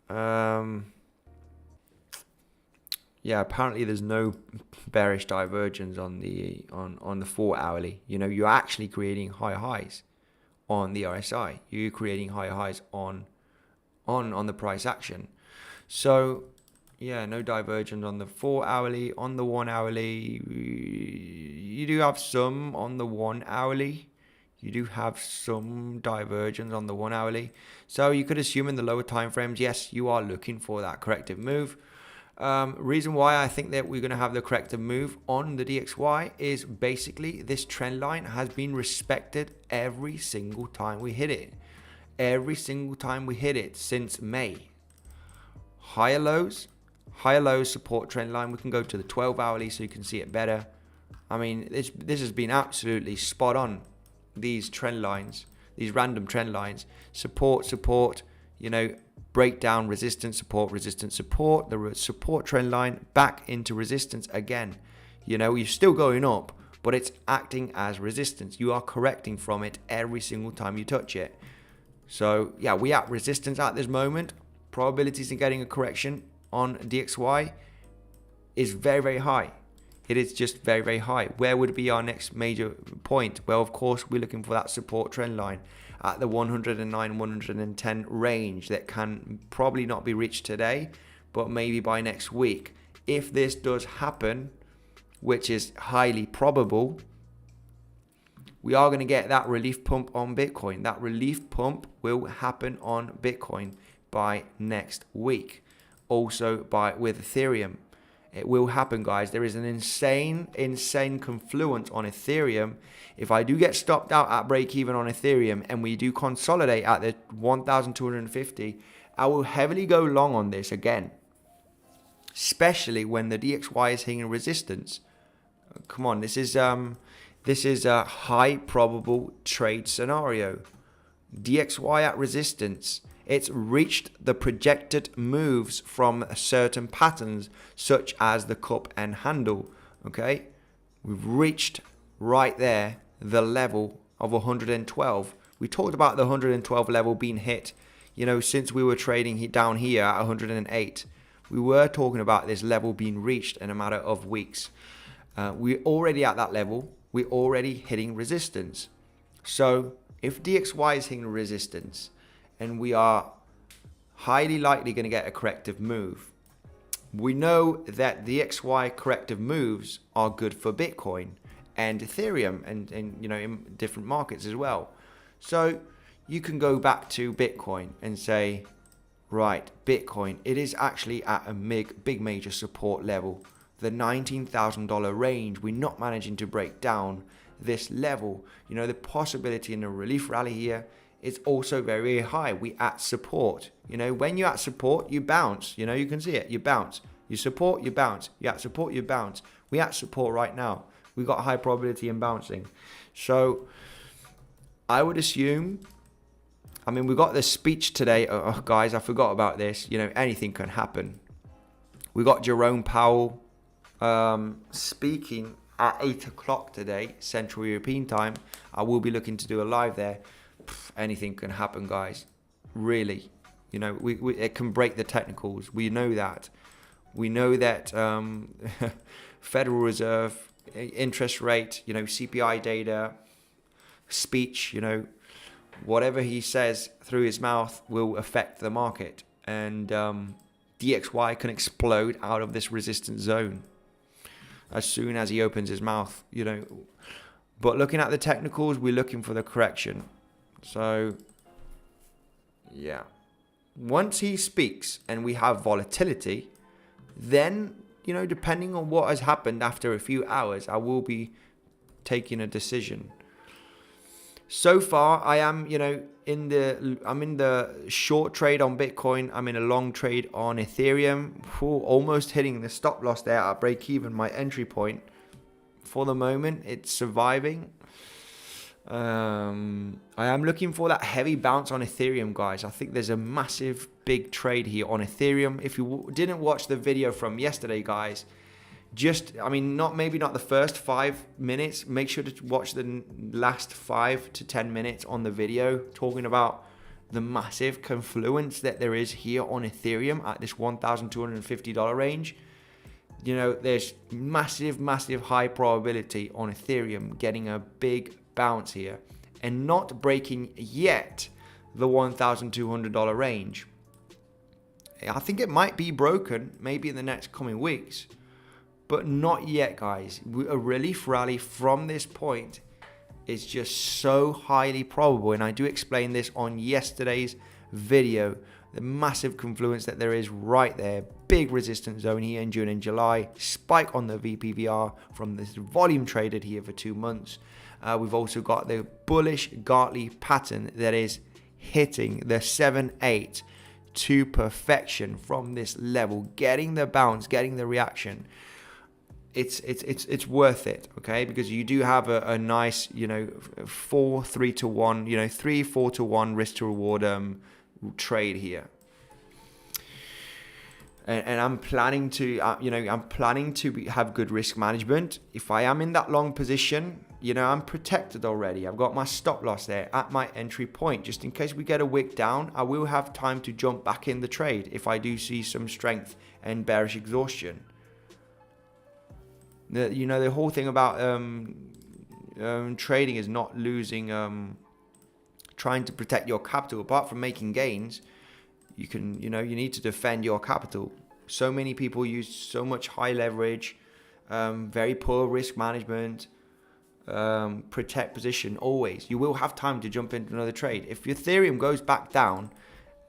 Yeah, apparently there's no bearish divergence on the 4-hourly. You know, you're actually creating higher highs on the RSI. You're creating higher highs on the price action. So yeah, no divergence on the 4-hourly. On the 1-hourly, you do have some on the 1-hourly. You do have some divergence on the 1-hourly. So you could assume in the lower time frames, yes, you are looking for that corrective move. Reason why I think that we're going to have the corrective move on the DXY is basically this trend line has been respected every single time we hit it. Every single time we hit it since May. Higher lows, support trend line. We can go to the 12-hourly so you can see it better. I mean, this has been absolutely spot on. These trend lines, these random trend lines, support, you know, breakdown, resistance, support, the support trend line back into resistance again. You know, you're still going up, but it's acting as resistance. You are correcting from it every single time you touch it. So yeah, we at resistance at this moment. Probabilities in getting a correction on DXY is very, very high. It is just very, very high. Where would be our next major point? Well, of course, we're looking for that support trend line at the 109, 110 range that can probably not be reached today, but maybe by next week. If this does happen, which is highly probable, we are going to get that relief pump on Bitcoin. That relief pump will happen on Bitcoin by next week. Also with Ethereum. It will happen, guys. There is an insane confluence on Ethereum. If I do get stopped out at break even on Ethereum and we do consolidate at the 1,250, I will heavily go long on this again. Especially when the DXY is hitting resistance. Come on, this is a high probable trade scenario. DXY at resistance. It's reached the projected moves from certain patterns, such as the cup and handle. Okay, we've reached right there the level of 112. We talked about the 112 level being hit, you know, since we were trading down here at 108. We were talking about this level being reached in a matter of weeks. We're already at that level. We're already hitting resistance. So if DXY is hitting resistance and we are highly likely going to get a corrective move, we know that DXY corrective moves are good for Bitcoin and Ethereum and you know, in different markets as well. So you can go back to Bitcoin and say, Right, Bitcoin, it is actually at a big major support level. The $19,000 range, we're not managing to break down this level. You know, the possibility in a relief rally here is also very high. We at support. You know, when you're at support, you bounce. You know, you can see it. You bounce. You support, you bounce. You at support, you bounce. We at support right now. We got high probability in bouncing. So I would assume, I mean, we got this speech today. Oh, guys, I forgot about this. You know, anything can happen. We got Jerome Powell speaking at 8 o'clock today, Central European time. I will be looking to do a live there. Anything can happen, guys. Really. You know, it can break the technicals. We know that. We know that Federal Reserve, interest rate, you know, CPI data, speech, you know, whatever he says through his mouth will affect the market. And DXY can explode out of this resistance zone as soon as he opens his mouth, you know. But looking at the technicals, we're looking for the correction. So, yeah. Once he speaks and we have volatility, then, you know, depending on what has happened after a few hours, I will be taking a decision. So far, I am, you know, I'm in the short trade on Bitcoin. I'm in a long trade on Ethereum. Almost hitting the stop loss there at break even, my entry point. For the moment, it's surviving. I am looking for that heavy bounce on Ethereum, guys. I think there's a massive big trade here on Ethereum. If you didn't watch the video from yesterday, guys, maybe not the first 5 minutes. Make sure to watch the last 5 to 10 minutes on the video, talking about the massive confluence that there is here on Ethereum at this $1,250 range. You know, there's massive high probability on Ethereum getting a big bounce here and not breaking yet the $1,200 range. I think it might be broken maybe in the next coming weeks, but not yet, guys. A relief rally from this point is just so highly probable, and I do explain this on yesterday's video. The massive confluence that there is right there. Big resistance zone here in June and July. Spike on the VPVR from this volume traded here for 2 months. We've also got the bullish Gartley pattern that is hitting the 7-8 to perfection from this level, getting the bounce, getting the reaction. It's worth it, okay? Because you do have a nice, you know, 3 to 1, you know, 4 to 1 risk to reward trade here. And I'm planning to, have good risk management. If I am in that long position, you know, I'm protected already. I've got my stop loss there at my entry point. Just in case we get a wick down, I will have time to jump back in the trade if I do see some strength and bearish exhaustion. The whole thing about trading is not losing, trying to protect your capital. Apart from making gains, you need to defend your capital. So many people use so much high leverage, very poor risk management, protect position always. You will have time to jump into another trade. If Ethereum goes back down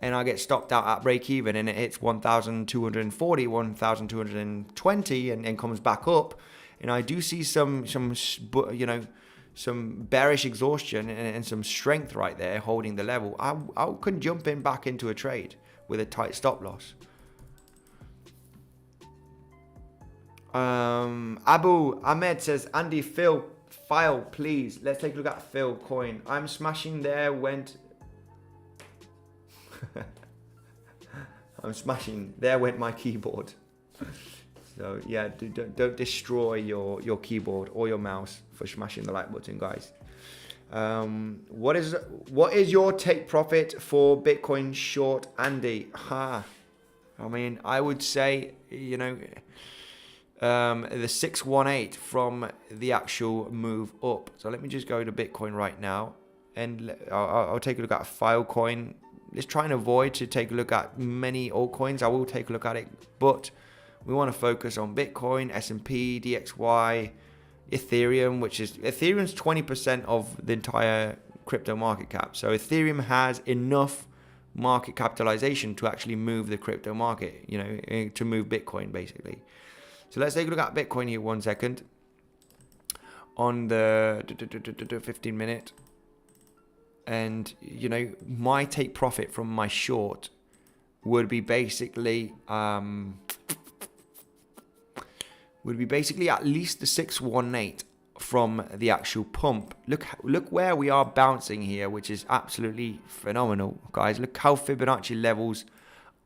and I get stopped out at break even and it hits 1,240, 1,220 and comes back up, and I do see some bearish exhaustion and some strength right there holding the level, I can jump in back into a trade with a tight stop loss. Abu Ahmed says, Andy, Phil, file, please. Let's take a look at Phil coin. I'm smashing there, went... I'm smashing. There went my keyboard. So yeah, don't destroy your keyboard or your mouse for smashing the like button, guys. What is your take profit for Bitcoin short, Andy? I mean, I would say, the 618 from the actual move up. So let me just go to Bitcoin right now, and I'll take a look at Filecoin. Let's try and avoid to take a look at many altcoins. I will take a look at it, but we want to focus on Bitcoin, S&P, DXY, Ethereum, Ethereum's 20% of the entire crypto market cap. So Ethereum has enough market capitalization to actually move the crypto market, you know, to move Bitcoin basically. So let's take a look at Bitcoin here 1 second. On the 15 minute. And, you know, my take profit from my short would be basically at least the 618 from the actual pump. Look where we are bouncing here, which is absolutely phenomenal, guys. Look how Fibonacci levels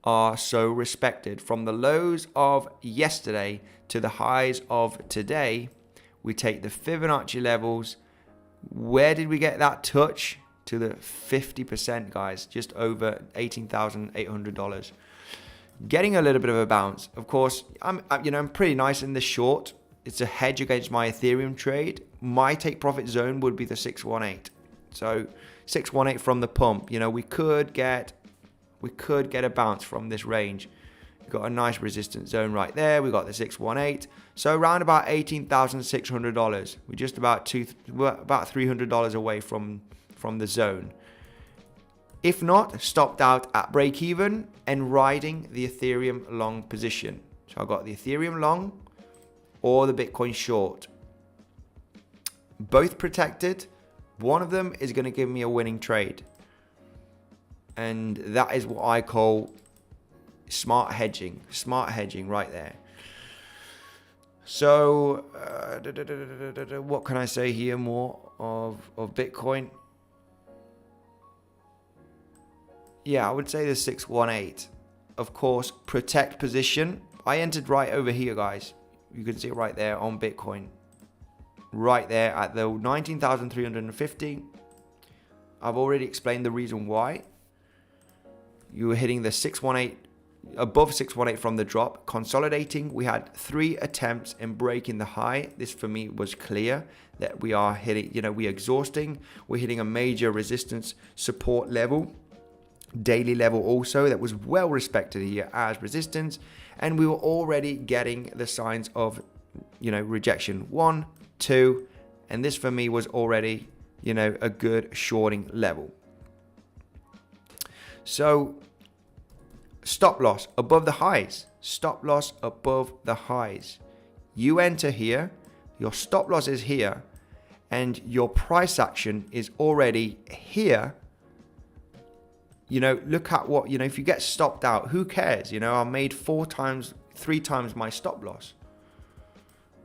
are so respected. From the lows of yesterday to the highs of today, we take the Fibonacci levels. Where did we get that touch? To the 50%, guys, just over $18,800. Getting a little bit of a bounce. Of course, I'm pretty nice in the short. It's a hedge against my Ethereum trade. My take profit zone would be the 618. So 618 from the pump. You know, we could get a bounce from this range. We've got a nice resistance zone right there. We got the 618. So around about $18,600. We're just about $300 away from the zone. If not, stopped out at break even and riding the Ethereum long position. So I got the Ethereum long or the Bitcoin short. Both protected. One of them is going to give me a winning trade. And that is what I call smart hedging. Smart hedging right there. So what can I say here more of Bitcoin? Yeah, I would say the 618. Of course, protect position. I entered right over here, guys. You can see it right there on Bitcoin. Right there at the 19,350. I've already explained the reason why. You were hitting the 618, above 618 from the drop. Consolidating, we had 3 attempts in breaking the high. This for me was clear that we are hitting, you know, we're exhausting. We're hitting a major resistance support level. Daily level also that was well respected here as resistance, and we were already getting the signs of, you know, rejection 1, 2, and this for me was already, you know, a good shorting level. So stop loss above the highs. Stop loss above the highs. You enter here, your stop loss is here, and your price action is already here. You know, look at what, you know, if you get stopped out, who cares? You know, I made 3 times my stop loss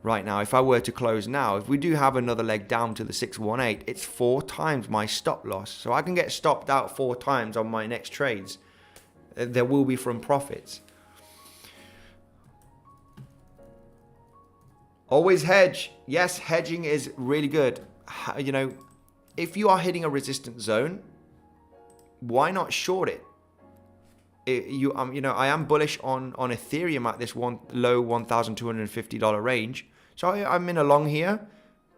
right now. If I were to close now, if we do have another leg down to the 618, it's 4 times my stop loss. So I can get stopped out 4 times on my next trades. There will be from profits. Always hedge. Yes, hedging is really good. You know, if you are hitting a resistance zone, why not short it? You know, I am bullish on Ethereum at this low $1,250 range. So I'm in a long here.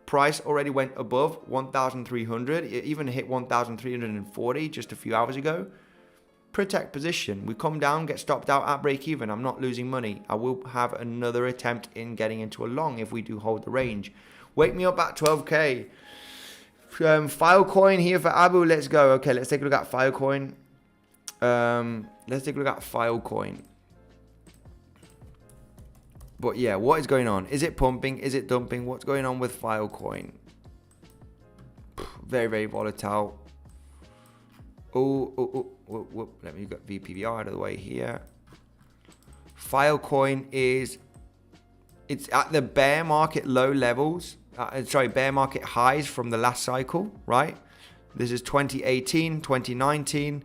Price already went above 1,300. It even hit 1,340 just a few hours ago. Protect position. We come down, get stopped out at break even. I'm not losing money. I will have another attempt in getting into a long if we do hold the range. Wake me up at 12K. Filecoin here for Abu. Let's go. Okay, let's take a look at Filecoin. Let's take a look at Filecoin. But yeah, what is going on? Is it pumping? Is it dumping? What's going on with Filecoin? Very, very volatile. Oh. Let me get VPVR out of the way here. Filecoin it's at the bear market low levels. Bear market highs from the last cycle, right? This is 2018, 2019.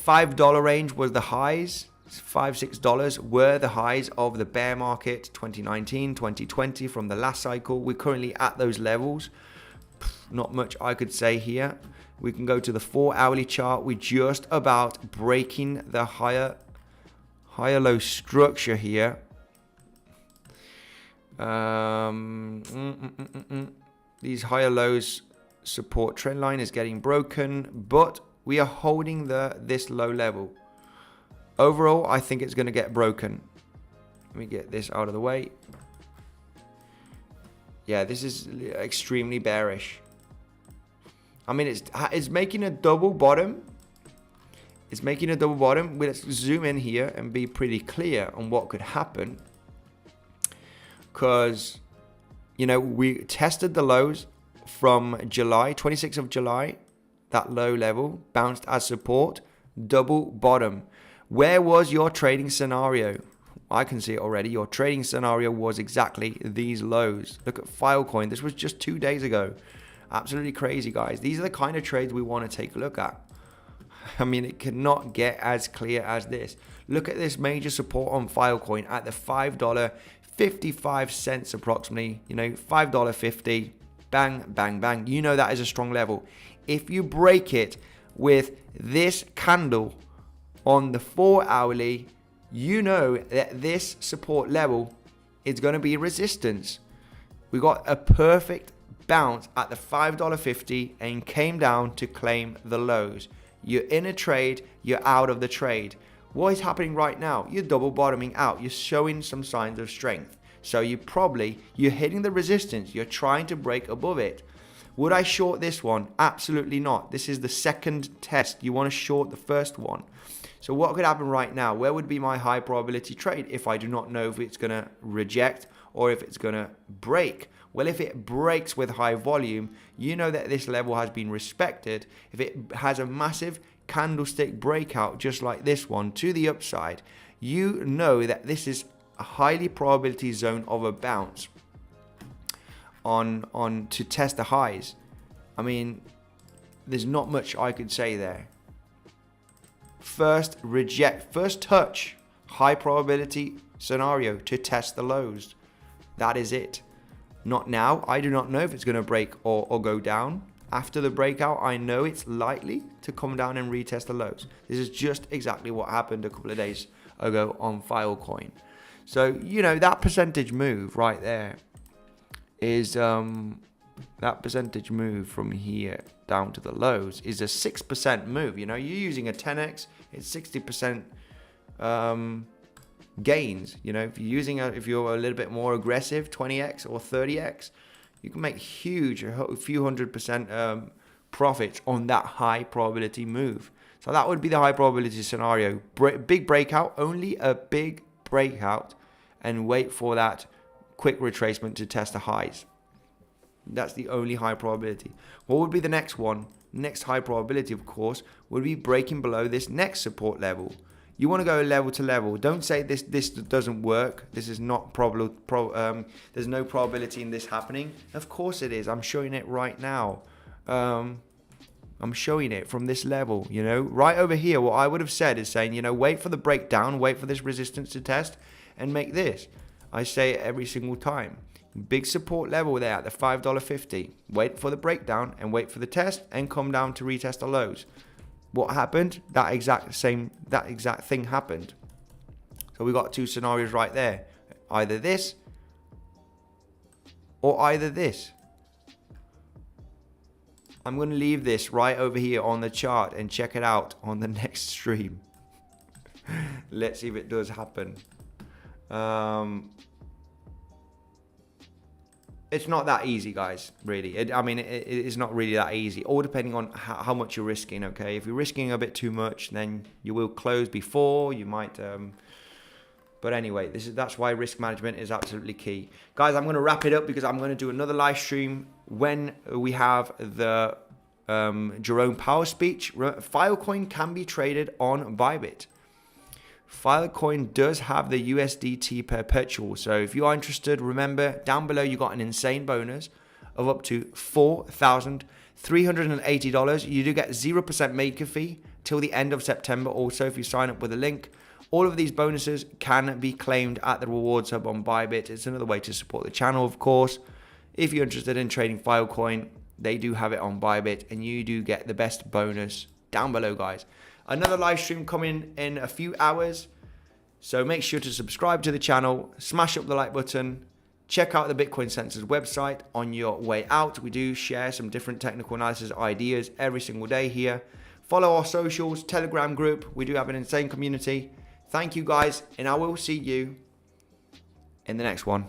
$5 range was the highs. $5-6 were the highs of the bear market 2019, 2020 from the last cycle. We're currently at those levels. Not much I could say here. We can go to the 4-hourly chart. We're just about breaking the higher low structure here. These higher lows support trend line is getting broken, but we are holding this low level. Overall, I think it's going to get broken. Let me get this out of the way. Yeah, this is extremely bearish. I mean, it's making a double bottom. It's making a double bottom. Let's zoom in here and be pretty clear on what could happen. Because, you know, we tested the lows from July, 26th of July. That low level bounced as support, double bottom. Where was your trading scenario? I can see it already. Your trading scenario was exactly these lows. Look at Filecoin. This was just 2 days ago. Absolutely crazy, guys. These are the kind of trades we want to take a look at. I mean, it cannot get as clear as this. Look at this major support on Filecoin at the $5.55 approximately. You know, $5.50. Bang, bang, bang. You know that is a strong level. If you break it with this candle on the 4 hourly, you know that this support level is going to be resistance. We got a perfect bounce at the $5.50 and came down to claim the lows. You're in a trade, you're out of the trade. What is happening right now? You're double bottoming out. You're showing some signs of strength. So you're hitting the resistance. You're trying to break above it. Would I short this one? Absolutely not. This is the second test. You want to short the first one. So what could happen right now? Where would be my high probability trade if I do not know if it's going to reject or if it's going to break? Well, if it breaks with high volume, you know that this level has been respected. If it has a massive candlestick breakout just like this one to the upside, you know that this is a highly probability zone of a bounce on to test the highs. I mean, there's not much I could say there. First touch, high probability scenario to test the lows. That is it. Not now. I do not know if it's going to break or go down. After the breakout, I know it's likely to come down and retest the lows. This is just exactly what happened a couple of days ago on Filecoin. So, you know, that percentage move right there is that percentage move from here down to the lows is a 6% move. You know, you're using a 10x, it's 60% gains. You know, if you're a little bit more aggressive, 20x or 30x, you can make huge, a few 100% profits on that high probability move. So that would be the high probability scenario. Big breakout, only a big breakout, and wait for that quick retracement to test the highs. That's the only high probability. What would be the next one? Next high probability, of course, would be breaking below this next support level. You want to go level to level. Don't say this doesn't work. This is not there's no probability in this happening. Of course it is. I'm showing it right now. I'm showing it from this level, you know. Right over here, what I would have said is saying, you know, wait for the breakdown, wait for this resistance to test, and make this. I say it every single time. Big support level there at the $5.50. Wait for the breakdown and wait for the test and come down to retest the lows. What happened? That exact thing happened. So we got two scenarios right there. Either this or either this. I'm going to leave this right over here on the chart and check it out on the next stream. Let's see if it does happen. It's not that easy, guys, really. It is not really that easy. All depending on how much you're risking, okay? If you're risking a bit too much, then you will close before. You might... But anyway, that's why risk management is absolutely key. Guys, I'm going to wrap it up because I'm going to do another live stream when we have the Jerome Powell speech. Filecoin can be traded on Bybit. Filecoin does have the USDT perpetual. So if you are interested, remember down below you got an insane bonus of up to $4,380. You do get 0% maker fee till the end of September. Also, if you sign up with a link, all of these bonuses can be claimed at the rewards hub on Bybit. It's another way to support the channel, of course. If you're interested in trading Filecoin, they do have it on Bybit, and you do get the best bonus down below, guys. Another live stream coming in a few hours. So make sure to subscribe to the channel, smash up the like button, check out the Bitcoinsensus website on your way out. We do share some different technical analysis ideas every single day here. Follow our socials, Telegram group. We do have an insane community. Thank you, guys, and I will see you in the next one.